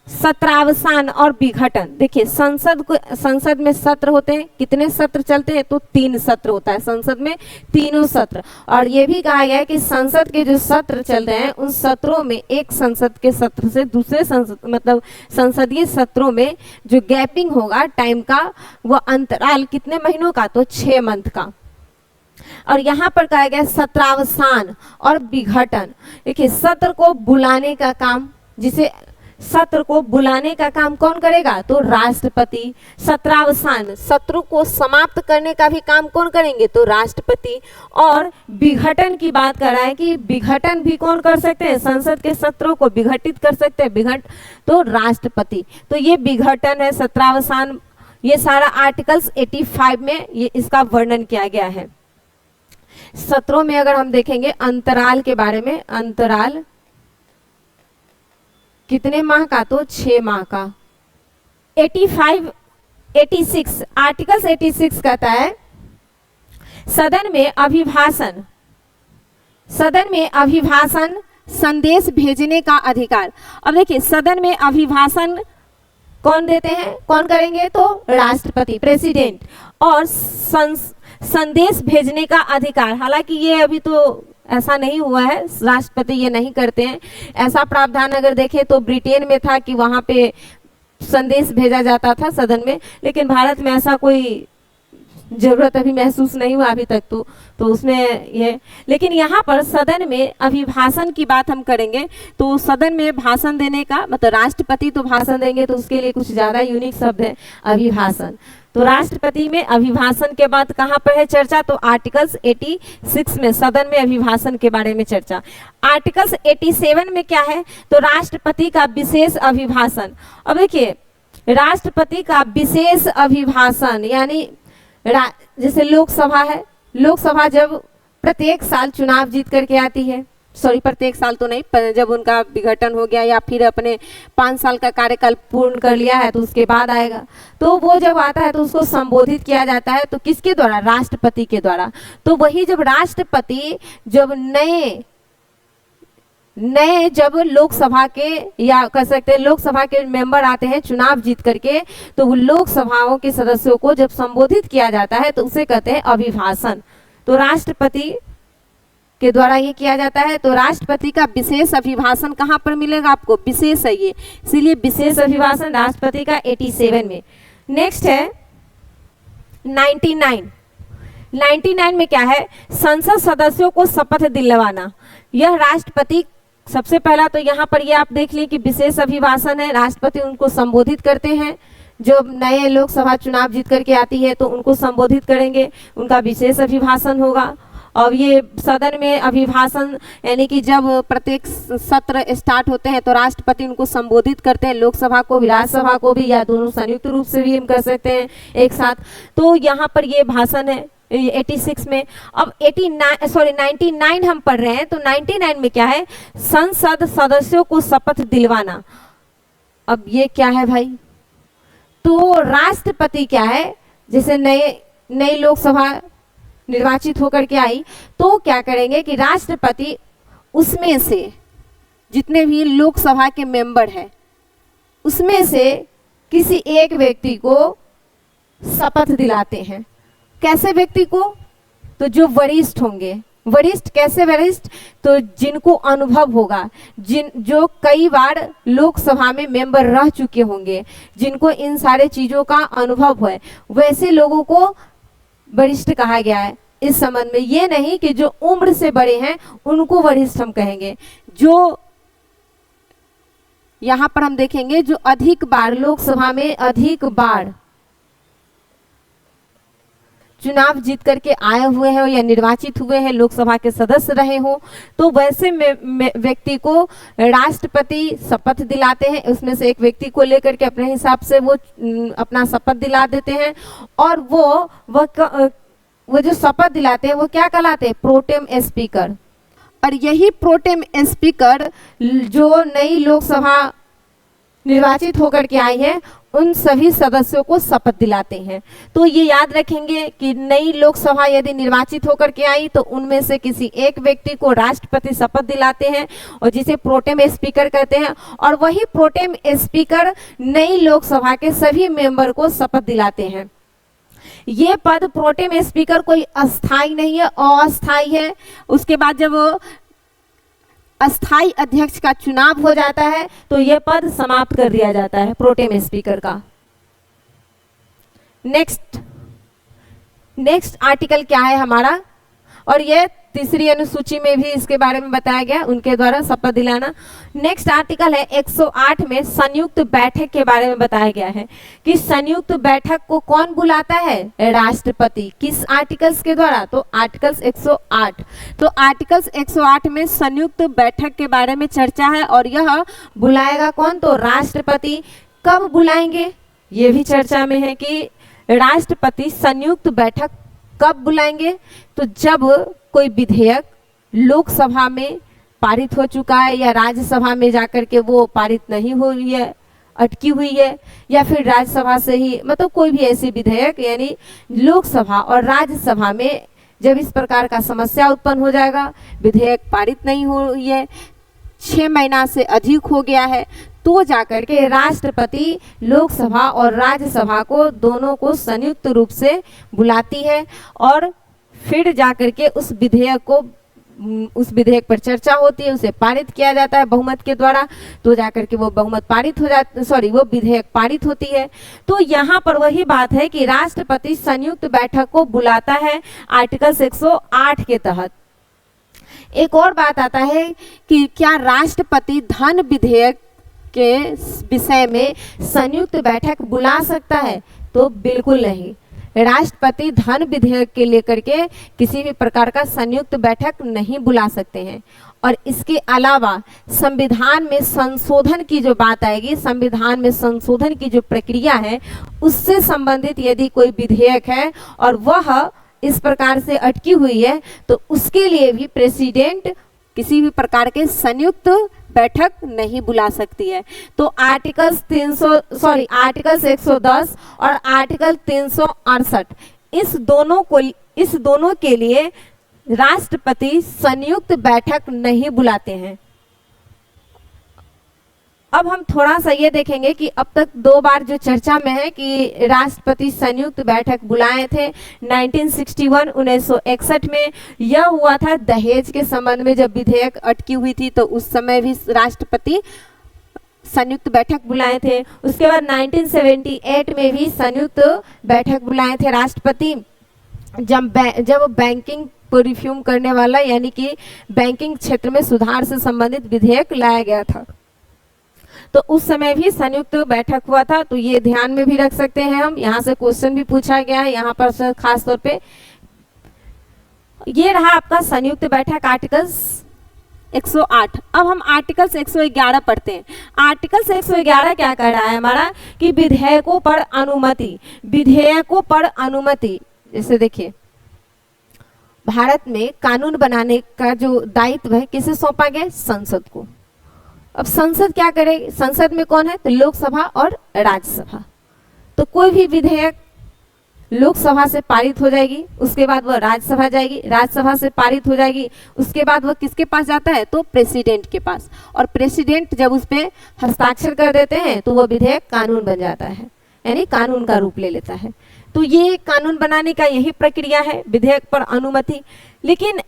सत्रावसान और विघटन। देखिए संसद में सत्र होते हैं, कितने सत्र चलते हैं? तो 3 सत्र होता है संसद में, तीनों सत्र। और ये भी कहा गया है कि संसद के जो सत्र चल रहे हैं उन सत्रों में एक संसद के सत्र से दूसरे संसद मतलब संसदीय सत्रों में जो गैपिंग होगा टाइम का, वो अंतराल कितने महीनों का? तो 6 मंथ का। और यहाँ पर कहा गया सत्रावसान और विघटन। देखिए सत्र को बुलाने का काम, जिसे सत्र को बुलाने का काम कौन करेगा? तो राष्ट्रपति। सत्रावसान, सत्र को समाप्त करने का भी काम कौन करेंगे? तो राष्ट्रपति। और विघटन की बात कर रहा है कि विघटन भी कौन कर सकते हैं? संसद के सत्रों को विघटित कर सकते हैं, तो राष्ट्रपति। तो ये विघटन है, सत्रावसान, ये सारा आर्टिकल्स 85 में ये इसका वर्णन किया गया है। सत्रों में अगर हम देखेंगे अंतराल के बारे में, अंतराल कितने माह का? तो 6 माह का। 86 आर्टिकल्स 86 कहता है सदन में अभिभाषण, सदन में अभिभाषण संदेश भेजने का अधिकार। अब देखिए सदन में अभिभाषण कौन देते हैं, कौन करेंगे? तो राष्ट्रपति, प्रेसिडेंट। और संदेश भेजने का अधिकार, हालांकि ये अभी तो ऐसा नहीं हुआ है, राष्ट्रपति ये नहीं करते हैं। ऐसा प्रावधान अगर देखें तो ब्रिटेन में था कि वहां पे संदेश भेजा जाता था सदन में, लेकिन भारत में ऐसा कोई जरूरत अभी महसूस नहीं हुआ अभी तक। तो उसमें ये, लेकिन यहाँ पर सदन में अभिभाषण की बात हम करेंगे तो सदन में भाषण देने का मतलब राष्ट्रपति तो भाषण देंगे, तो उसके लिए कुछ ज्यादा यूनिक शब्द है अभिभाषण। तो राष्ट्रपति में अभिभाषण के बाद कहाँ पर है चर्चा? तो आर्टिकल्स 86 में सदन में अभिभाषण के बारे में चर्चा। आर्टिकल्स 87 में क्या है? तो राष्ट्रपति का विशेष अभिभाषण। अब देखिए राष्ट्रपति का विशेष अभिभाषण यानी जैसे लोकसभा है, लोकसभा जब प्रत्येक साल चुनाव जीत करके आती है, सॉरी प्रत्येक साल तो नहीं, जब उनका विघटन हो गया या फिर अपने 5 साल का कार्यकाल पूर्ण कर लिया है तो उसके बाद आएगा, तो वो जब आता है तो उसको संबोधित किया जाता है, तो किसके द्वारा? राष्ट्रपति के द्वारा। तो वही जब राष्ट्रपति जब नए जब लोकसभा के या कह सकते हैं लोकसभा के मेंबर आते हैं चुनाव जीत करके, तो वो लोकसभाओं के सदस्यों को जब संबोधित किया जाता है तो उसे कहते हैं अभिभाषण। तो राष्ट्रपति के द्वारा ये किया जाता है। तो राष्ट्रपति का विशेष अभिभाषण कहाँ पर मिलेगा आपको? विशेष है ये, इसीलिए विशेष अभिभाषण राष्ट्रपति का 87 में। नेक्स्ट है 99 में क्या है? संसद सदस्यों को शपथ दिलवाना। यह राष्ट्रपति, सबसे पहला तो यहाँ पर ये आप देख लीजिए कि विशेष अभिभाषण है, राष्ट्रपति उनको संबोधित करते हैं। जो नए लोकसभा चुनाव जीत करके आती है तो उनको संबोधित करेंगे, उनका विशेष अभिभाषण होगा। और ये सदन में अभिभाषण यानी कि जब प्रत्येक सत्र स्टार्ट होते हैं तो राष्ट्रपति उनको संबोधित करते हैं, लोकसभा को भी राज्यसभा को भी, या दोनों संयुक्त रूप से भी हम कर सकते हैं एक साथ। तो यहाँ पर ये भाषण है 86 में। अब 99 हम पढ़ रहे हैं, तो 99 में क्या है? संसद सदस्यों को शपथ दिलवाना। अब ये क्या है भाई? तो राष्ट्रपति क्या है, जैसे नई लोकसभा निर्वाचित होकर के आई तो क्या करेंगे कि राष्ट्रपति उसमें से जितने भी लोकसभा के मेंबर हैं उसमें से किसी एक व्यक्ति को शपथ दिलाते हैं। कैसे व्यक्ति को? तो जो वरिष्ठ होंगे, वरिष्ठ कैसे वरिष्ठ? तो जिनको अनुभव होगा, जो कई बार लोकसभा में मेंबर रह चुके होंगे, जिनको इन सारे चीजों का अनुभव है, वैसे लोगों को वरिष्ठ कहा गया है इस संबंध में। ये नहीं कि जो उम्र से बड़े हैं उनको वरिष्ठ हम कहेंगे। जो यहां पर हम देखेंगे जो अधिक बार लोकसभा में अधिक बार चुनाव जीत करके आए हुए हैं या निर्वाचित हुए हैं, लोकसभा के सदस्य रहे हों, तो वैसे व्यक्ति को राष्ट्रपति शपथ दिलाते हैं। उसमें से एक व्यक्ति को लेकर के अपने हिसाब से वो अपना शपथ दिला देते हैं, और वो जो शपथ दिलाते हैं वो क्या कहलाते हैं? Protem speaker. और यही प्रोटेम स्पीकर जो नई लोकसभा निर्वाचित होकर के आई है उन सभी सदस्यों को शपथ दिलाते हैं। तो ये याद रखेंगे कि नई लोकसभा यदि निर्वाचित होकर के आई तो उनमें से किसी एक व्यक्ति को राष्ट्रपति शपथ दिलाते हैं, और जिसे प्रोटेम स्पीकर कहते हैं। और वही प्रोटेम स्पीकर नई लोकसभा के सभी मेंबर को शपथ दिलाते हैं। ये पद प्रोटेम स्पीकर कोई अस्थाई नहीं है, अस्थाई है। उसके बाद जब अस्थाई अध्यक्ष का चुनाव हो जाता है तो यह पद समाप्त कर दिया जाता है प्रोटेम स्पीकर का। नेक्स्ट आर्टिकल क्या है हमारा, और यह तीसरी अनुसूची में भी इसके बारे में बताया गया, उनके द्वारा शपथ दिलाना। नेक्स्ट आर्टिकल है 108 में संयुक्त बैठक के बारे में बताया गया है कि संयुक्त बैठक को कौन बुलाता है? राष्ट्रपति। किस आर्टिकल्स के द्वारा? तो आर्टिकल्स 108। तो आर्टिकल्स 108 में संयुक्त बैठक के बारे में चर्चा है, और यह बुलाएगा कौन? तो राष्ट्रपति। कब बुलाएंगे ये भी चर्चा में है कि राष्ट्रपति संयुक्त बैठक कब बुलाएंगे? तो जब कोई विधेयक लोकसभा में पारित हो चुका है या राज्यसभा में जाकर के वो पारित नहीं हुई है, अटकी हुई है, या फिर राज्यसभा से ही, मतलब कोई भी ऐसी विधेयक, यानी लोकसभा और राज्यसभा में जब इस प्रकार का समस्या उत्पन्न हो जाएगा, विधेयक पारित नहीं हुई है, 6 महीना से अधिक हो गया है, तो जाकर के राष्ट्रपति लोकसभा और राज्यसभा को दोनों को संयुक्त रूप से बुलाती है, और फिर जाकर के उस विधेयक पर चर्चा होती है, उसे पारित किया जाता है बहुमत के द्वारा, तो जाकर के वो बहुमत पारित हो जाता, वो विधेयक पारित होती है। तो यहाँ पर वही बात है कि राष्ट्रपति संयुक्त बैठक को बुलाता है आर्टिकल 108 के तहत। एक और बात आता है कि क्या राष्ट्रपति धन विधेयक के विषय में संयुक्त बैठक बुला सकता है? तो बिल्कुल नहीं। राष्ट्रपति धन विधेयक के लेकर के किसी भी प्रकार का संयुक्त बैठक नहीं बुला सकते हैं। और इसके अलावा संविधान में संशोधन की जो बात आएगी, संविधान में संशोधन की जो प्रक्रिया है, उससे संबंधित यदि कोई विधेयक है और वह इस प्रकार से अटकी हुई है, तो उसके लिए भी प्रेसिडेंट किसी भी प्रकार के संयुक्त बैठक नहीं बुला सकती है। तो आर्टिकल्स 110 और आर्टिकल 368 इस दोनों के लिए राष्ट्रपति संयुक्त बैठक नहीं बुलाते हैं। अब हम थोड़ा सा ये देखेंगे कि अब तक 2 बार जो चर्चा में है कि राष्ट्रपति संयुक्त बैठक बुलाए थे 1961 में। यह हुआ था दहेज के संबंध में, जब विधेयक अटकी हुई थी तो उस समय भी राष्ट्रपति संयुक्त बैठक बुलाए थे। उसके बाद 1978 में भी संयुक्त बैठक बुलाए थे राष्ट्रपति, जब बैंकिंग को रिफॉर्म करने वाला, यानी कि बैंकिंग क्षेत्र में सुधार से संबंधित विधेयक लाया गया था, तो उस समय भी संयुक्त बैठक हुआ था। तो ये ध्यान में भी रख सकते हैं हम, यहाँ से क्वेश्चन भी पूछा गया है यहाँ पर खास तौर पे। ये रहा आपका संयुक्त बैठक आर्टिकल्स 108। अब हम आर्टिकल्स 111 पढ़ते हैं। आर्टिकल्स 111 क्या कह रहा है हमारा कि विधेयकों पर अनुमति, जैसे देखिए भारत में कानून बनाने का जो दायित्व है किसे सौंपा गया? संसद को। अब संसद क्या करेगी? संसद में कौन है? तो लोकसभा और राज्यसभा। तो कोई भी विधेयक लोकसभा से पारित हो जाएगी, उसके बाद वह राज्यसभा जाएगी, राज्यसभा से पारित हो जाएगी, उसके बाद वह किसके पास जाता है? तो प्रेसिडेंट के पास। और प्रेसिडेंट जब उस पर हस्ताक्षर कर देते हैं तो वह विधेयक कानून बन जाता है, यानी कानून का रूप ले लेता है। तो ये कानून बनाने का यही प्रक्रिया है, विधेयक पर अनुमति। लेकिन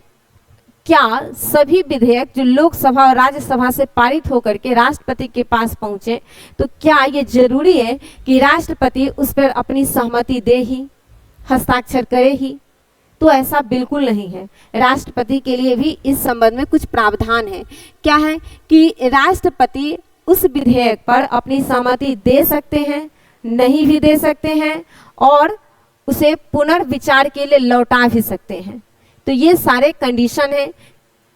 क्या सभी विधेयक जो लोकसभा और राज्यसभा से पारित होकर के राष्ट्रपति के पास पहुंचे, तो क्या ये जरूरी है कि राष्ट्रपति उस पर अपनी सहमति दे ही, हस्ताक्षर करे ही? तो ऐसा बिल्कुल नहीं है। राष्ट्रपति के लिए भी इस संबंध में कुछ प्रावधान है। क्या है कि राष्ट्रपति उस विधेयक पर अपनी सहमति दे सकते हैं, नहीं भी दे सकते हैं, और उसे पुनर्विचार के लिए लौटा भी सकते हैं। तो ये सारे कंडीशन है।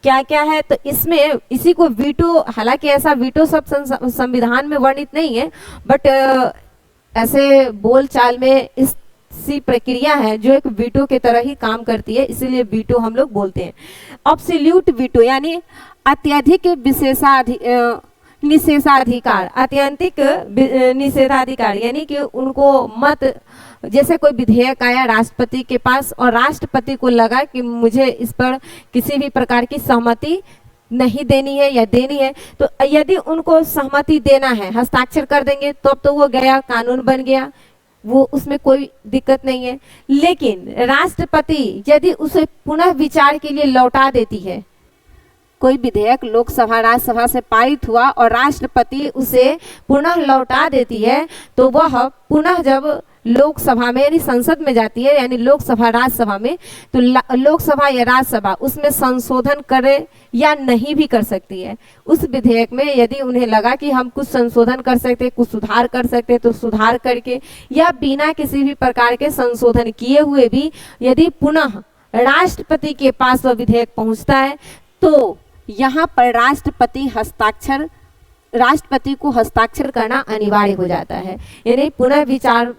क्या क्या है? तो इसमें इसी को वीटो, हालांकि ऐसा वीटो सब संविधान में वर्णित नहीं है, बट ऐसे बोलचाल में इसी प्रक्रिया है जो एक वीटो के तरह ही काम करती है, इसीलिए वीटो हम लोग बोलते हैं। अब्सोल्यूट वीटो यानी अत्यधिक निषेधाधिकार, अत्यंतिक निषेधाधिकार, यानी कि उनको मत, जैसे कोई विधेयक आया राष्ट्रपति के पास और राष्ट्रपति को लगा कि मुझे इस पर किसी भी प्रकार की सहमति नहीं देनी है या देनी है, तो यदि उनको सहमति देना है, हस्ताक्षर कर देंगे तो अब तो वो गया, कानून बन गया, वो उसमें कोई दिक्कत नहीं है। लेकिन राष्ट्रपति यदि उसे पुनः विचार के लिए लौटा देती है, कोई विधेयक लोकसभा राज्यसभा से पारित हुआ और राष्ट्रपति उसे पुनः लौटा देती है, तो वह पुनः जब लोकसभा में यानी संसद में जाती है, यानी लोकसभा राज्यसभा में, तो लोकसभा या राज्यसभा उसमें संशोधन करे या नहीं भी कर सकती है। उस विधेयक में यदि उन्हें लगा कि हम कुछ संशोधन कर सकते, कुछ सुधार कर सकते, तो सुधार करके, या बिना किसी भी प्रकार के संशोधन किए हुए भी यदि पुनः राष्ट्रपति के पास वह विधेयक पहुंचता है, तो यहाँ पर राष्ट्रपति को हस्ताक्षर करना अनिवार्य हो जाता है। यानी पुनः विचार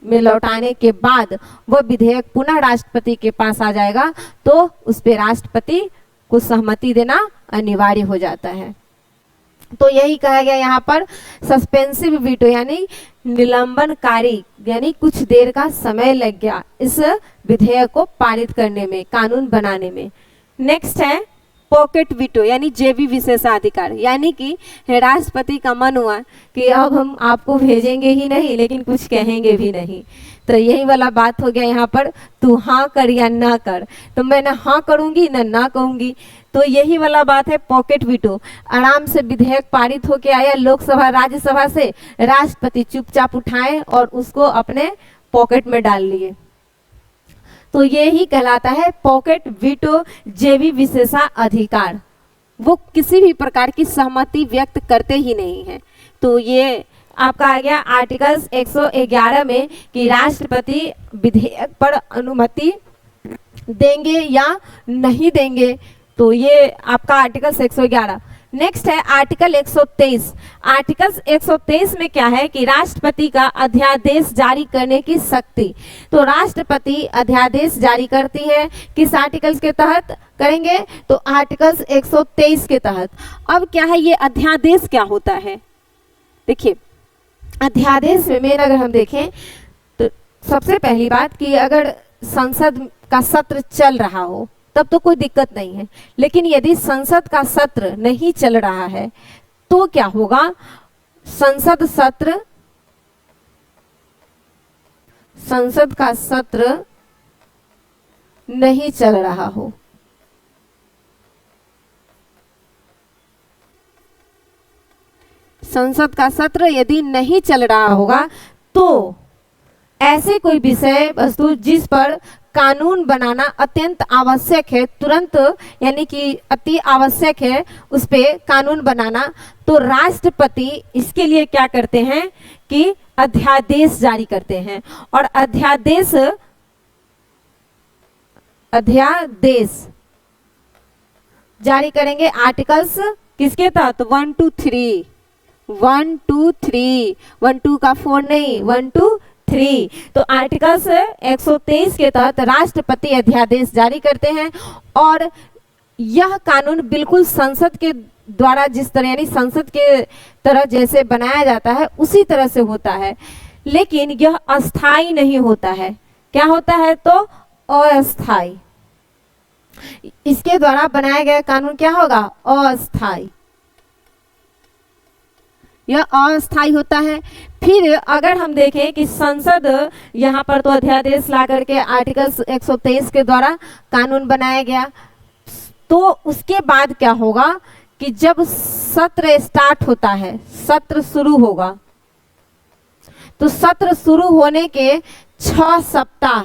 में लौटाने के बाद वह विधेयक पुनः राष्ट्रपति के पास आ जाएगा, तो उस पे राष्ट्रपति को सहमति देना अनिवार्य हो जाता है। तो यही कहा गया यहाँ पर सस्पेंसिव वीटो यानी निलंबनकारी, यानी कुछ देर का समय लग गया इस विधेयक को पारित करने में, कानून बनाने में। नेक्स्ट है पॉकेट वीटो यानी जेबी विशेषाधिकार, यानी कि राष्ट्रपति का मन हुआ कि अब हम आपको भेजेंगे ही नहीं लेकिन कुछ कहेंगे भी नहीं, तो यही वाला बात हो गया यहाँ पर, तू हाँ कर या ना कर, तो मैं ना हाँ करूंगी ना कहूंगी। तो यही वाला बात है पॉकेट वीटो। आराम से विधेयक पारित होके आया लोकसभा राज्यसभा से, राष्ट्रपति चुपचाप उठाए और उसको अपने पॉकेट में डाल लिए, तो ये ही कहलाता है पॉकेट वीटो जेबी विशेषाधिकार। वो किसी भी प्रकार की सहमति व्यक्त करते ही नहीं है। तो ये आपका आ गया आर्टिकल्स 111 में कि राष्ट्रपति विधेयक पर अनुमति देंगे या नहीं देंगे, तो ये आपका आर्टिकल्स 111। नेक्स्ट है आर्टिकल 123। आर्टिकल 123 में क्या है कि राष्ट्रपति का अध्यादेश जारी करने की शक्ति। तो राष्ट्रपति अध्यादेश जारी करती है, किस आर्टिकल्स के तहत करेंगे? तो आर्टिकल्स 123 के तहत। अब क्या है ये अध्यादेश क्या होता है? देखिए अध्यादेश में अगर हम देखें तो सबसे पहली बात कि अगर संसद का सत्र चल रहा हो तब तो कोई दिक्कत नहीं है, लेकिन यदि संसद का सत्र नहीं चल रहा है तो क्या होगा? संसद का सत्र नहीं चल रहा हो, संसद का सत्र यदि नहीं चल रहा होगा तो ऐसे कोई विषय वस्तु जिस पर कानून बनाना अत्यंत आवश्यक है, तुरंत यानी कि अति आवश्यक है उस पे कानून बनाना, तो राष्ट्रपति इसके लिए क्या करते हैं कि अध्यादेश जारी करते हैं। और अध्यादेश जारी करेंगे आर्टिकल्स किसके तहत? 1 2 3 1 2 3 1 2 का 4 नहीं, 1 2 3। तो आर्टिकल्स 123 के तहत राष्ट्रपति अध्यादेश जारी करते हैं और यह कानून बिल्कुल संसद के द्वारा जिस तरह यानी संसद के तरह जैसे बनाया जाता है उसी तरह से होता है, लेकिन यह अस्थाई नहीं होता है। क्या होता है? तो अस्थाई। इसके द्वारा बनाया गया कानून क्या होगा? अस्थाई। यह अस्थाई होता है। फिर अगर हम देखें कि संसद यहाँ पर तो अध्यादेश ला करके आर्टिकल 123 के द्वारा कानून बनाया गया, तो उसके बाद क्या होगा कि जब सत्र स्टार्ट होता है, सत्र शुरू होगा, तो सत्र शुरू होने के 6 सप्ताह,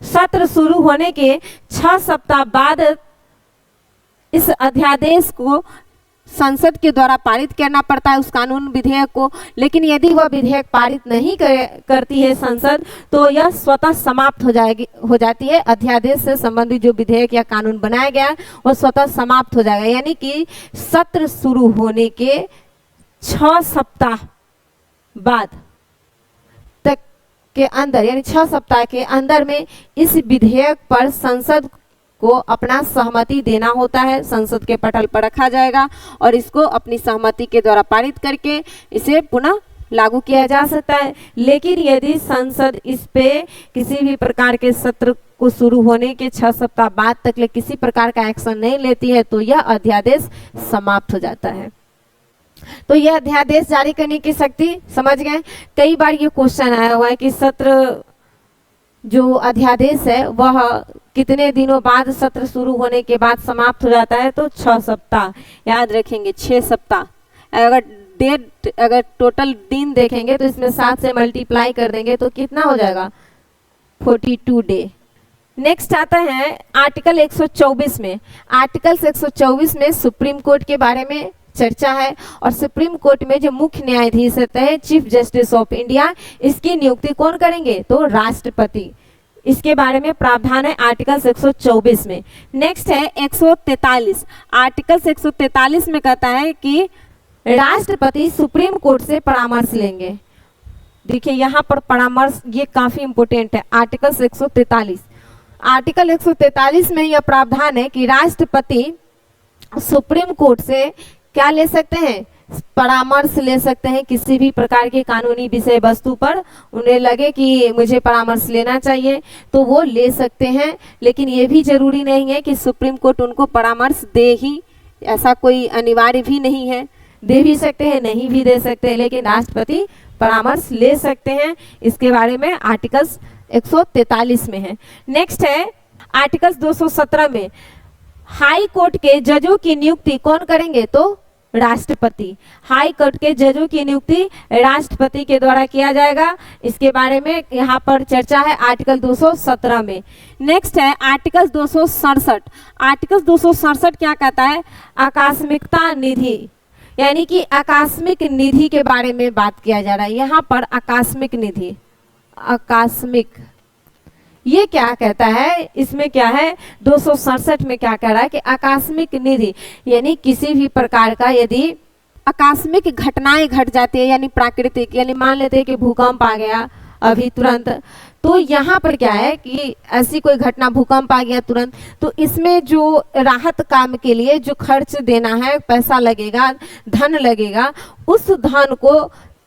सत्र शुरू होने के 6 सप्ताह बाद इस अध्यादेश को संसद के द्वारा पारित करना पड़ता है, उस कानून विधेयक को। लेकिन यदि वह विधेयक पारित नहीं करती है संसद, तो यह स्वतः समाप्त हो जाती है। अध्यादेश से संबंधित जो विधेयक या कानून बनाया गया वह स्वतः समाप्त हो जाएगा। यानी कि सत्र शुरू होने के 6 सप्ताह बाद तक के अंदर, यानी 6 सप्ताह के अंदर में इस विधेयक पर संसद को अपना सहमति देना होता है। संसद के पटल पर रखा जाएगा और इसको अपनी सहमति के द्वारा पारित करके इसे पुनः लागू किया जा सकता है। लेकिन यदि संसद इस पे किसी भी प्रकार के सत्र को शुरू होने के 6 सप्ताह बाद तक किसी प्रकार का एक्शन नहीं लेती है, तो यह अध्यादेश समाप्त हो जाता है। तो यह अध्यादेश जारी करने की शक्ति, समझ गए। कई बार ये क्वेश्चन आया हुआ है कि सत्र जो अध्यादेश है वह कितने दिनों बाद सत्र शुरू होने के बाद समाप्त हो जाता है, तो 6 सप्ताह याद रखेंगे, 6 सप्ताह। अगर टोटल दिन देखेंगे तो इसमें 7 से मल्टीप्लाई कर देंगे तो कितना हो जाएगा, 42 डे। नेक्स्ट आता है आर्टिकल 124 में। आर्टिकल 124 में सुप्रीम कोर्ट के बारे में चर्चा है और सुप्रीम कोर्ट में जो मुख्य न्यायाधीश रहते हैं, चीफ जस्टिस ऑफ इंडिया, इसकी नियुक्ति कौन करेंगे, तो राष्ट्रपति। इसके बारे में प्रावधान है आर्टिकल 124 में। नेक्स्ट है 143। आर्टिकल 143 में कहता है कि राष्ट्रपति सुप्रीम कोर्ट से परामर्श लेंगे। देखिए यहाँ पर परामर्श ये काफी इंपोर्टेंट है। आर्टिकल 143, आर्टिकल 143 में यह प्रावधान है कि राष्ट्रपति सुप्रीम कोर्ट से क्या ले सकते हैं, परामर्श ले सकते हैं। किसी भी प्रकार के कानूनी विषय वस्तु पर उन्हें लगे कि मुझे परामर्श लेना चाहिए तो वो ले सकते हैं। लेकिन ये भी जरूरी नहीं है कि सुप्रीम कोर्ट उनको परामर्श दे ही, ऐसा कोई अनिवार्य भी नहीं है। दे भी सकते हैं, नहीं भी दे सकते हैं, लेकिन राष्ट्रपति परामर्श ले सकते हैं। इसके बारे में आर्टिकल 143 में है। नेक्स्ट है आर्टिकल 217 में हाई कोर्ट के जजों की नियुक्ति कौन करेंगे, तो राष्ट्रपति। हाई कोर्ट के जजों की नियुक्ति राष्ट्रपति के द्वारा किया जाएगा। इसके बारे में यहाँ पर चर्चा है आर्टिकल 217 में। नेक्स्ट है आर्टिकल 267। आर्टिकल 267 क्या कहता है, आकस्मिकता निधि, यानी कि आकस्मिक निधि के बारे में बात किया जा रहा है। यहाँ पर आकस्मिक निधि, आकस्मिक, ये क्या कहता है, इसमें क्या है 267 में क्या कह रहा है कि आकस्मिक निधि, यानी किसी भी प्रकार का यदि आकस्मिक घटनाएं घट जाती है, यानी प्राकृतिक, यानी मान लेते हैं कि भूकंप आ गया अभी तुरंत, तो यहाँ पर क्या है कि ऐसी कोई घटना, भूकंप आ गया तुरंत, तो इसमें जो राहत काम के लिए जो खर्च देना है, पैसा लगेगा, धन लगेगा, उस धन को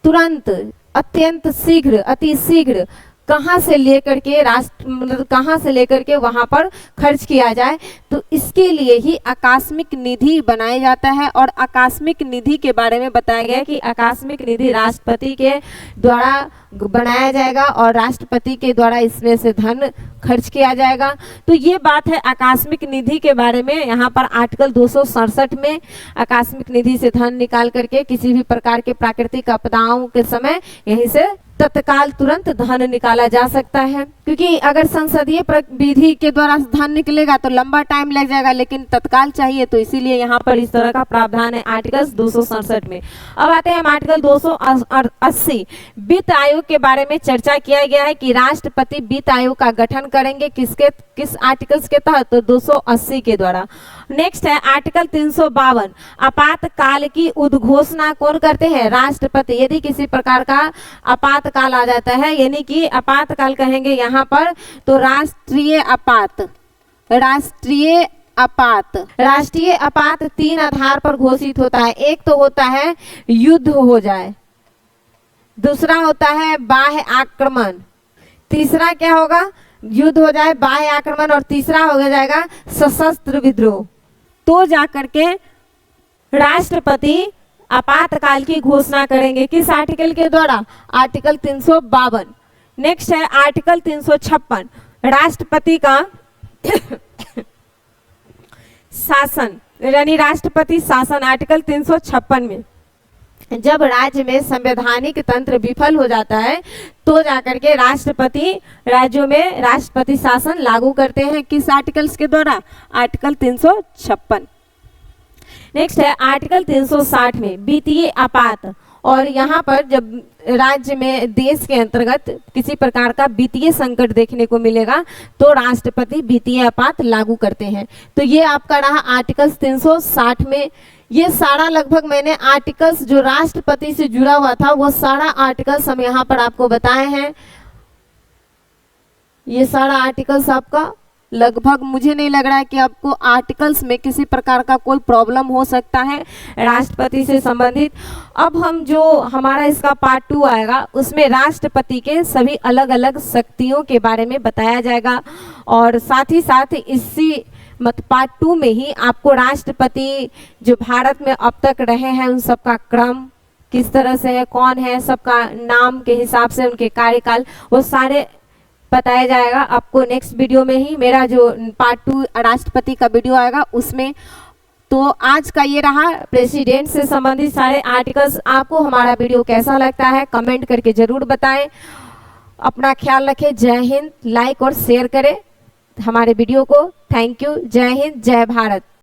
तुरंत, अत्यंत शीघ्र, अति शीघ्र कहाँ से लेकर के मतलब कहाँ से लेकर के वहां पर खर्च किया जाए, तो इसके लिए ही आकस्मिक निधि बनाया जाता है। और आकस्मिक निधि के बारे में बताया गया कि आकस्मिक निधि राष्ट्रपति के द्वारा बनाया जाएगा और राष्ट्रपति के द्वारा इसमें से धन खर्च किया जाएगा। तो ये बात है आकस्मिक निधि के बारे में। यहाँ पर आर्टिकल 267 में आकस्मिक निधि से धन निकाल करके किसी भी प्रकार के प्राकृतिक आपदाओं के समय यहीं से तत्काल तुरंत धन निकाला जा सकता है। क्योंकि अगर संसदीय विधि के द्वारा धन निकलेगा तो लंबा टाइम लग जाएगा, लेकिन तत्काल चाहिए, तो इसीलिए यहाँ पर इस तरह का प्रावधान है आर्टिकल 267 में। अब आते हैं आर्टिकल 280। वित्त आयोग के बारे में चर्चा किया गया है कि राष्ट्रपति वित्त आयोग का गठन करेंगे किस आर्टिकल्स के तहत, तो 280 के द्वारा। नेक्स्ट है आर्टिकल 352। आपातकाल की उद्घोषणा कौन करते हैं, राष्ट्रपति। यदि किसी प्रकार का आपातकाल आ जाता है, यानी कि आपातकाल कहेंगे यहाँ पर, तो राष्ट्रीय आपात 3 आधार पर घोषित होता है। एक तो होता है युद्ध हो जाए, दूसरा होता है बाह्य आक्रमण, तीसरा क्या होगा, युद्ध हो जाए, बाह्य आक्रमण, और तीसरा हो जाएगा सशस्त्र विद्रोह। तो जाकर के राष्ट्रपति आपातकाल की घोषणा करेंगे किस आर्टिकल के द्वारा, आर्टिकल 352। नेक्स्ट है आर्टिकल 356। राष्ट्रपति का शासन यानी राष्ट्रपति शासन आर्टिकल 356 में जब राज्य में संवैधानिक तंत्र विफल हो जाता है तो जाकर के राष्ट्रपति राज्यों में राष्ट्रपति शासन लागू करते हैं। किस आर्टिकल्स के द्वारा? आर्टिकल 356। नेक्स्ट है आर्टिकल 360 में वित्तीय आपात। और यहाँ पर जब राज्य में देश के अंतर्गत किसी प्रकार का वित्तीय संकट देखने को मिलेगा तो राष्ट्रपति वित्तीय आपात लागू करते हैं। तो ये आपका रहा आर्टिकल 360 में। ये सारा लगभग मैंने आर्टिकल्स जो राष्ट्रपति से जुड़ा हुआ था वो सारा आर्टिकल्स हम यहाँ पर आपको बताए हैं। ये सारा आर्टिकल्स आपका लगभग, मुझे नहीं लग रहा है कि आपको आर्टिकल्स में किसी प्रकार का कोई प्रॉब्लम हो सकता है राष्ट्रपति से संबंधित। अब हम जो हमारा इसका पार्ट 2 आएगा उसमें राष्ट्रपति के सभी अलग अलग शक्तियों के बारे में बताया जाएगा और साथ ही साथ इसी पार्ट 2 में ही आपको राष्ट्रपति जो भारत में अब तक रहे हैं उन सबका क्रम किस तरह से है, कौन है, सबका नाम के हिसाब से उनके कार्यकाल वो सारे बताया जाएगा आपको नेक्स्ट वीडियो में ही। मेरा जो पार्ट 2 राष्ट्रपति का वीडियो आएगा उसमें। तो आज का ये रहा प्रेसिडेंट से संबंधित सारे आर्टिकल्स। आपको हमारा वीडियो कैसा लगता है कमेंट करके जरूर बताएं। अपना ख्याल रखें। जय हिंद। लाइक और शेयर करें हमारे वीडियो को। Thank you. जय हिंद, जय भारत।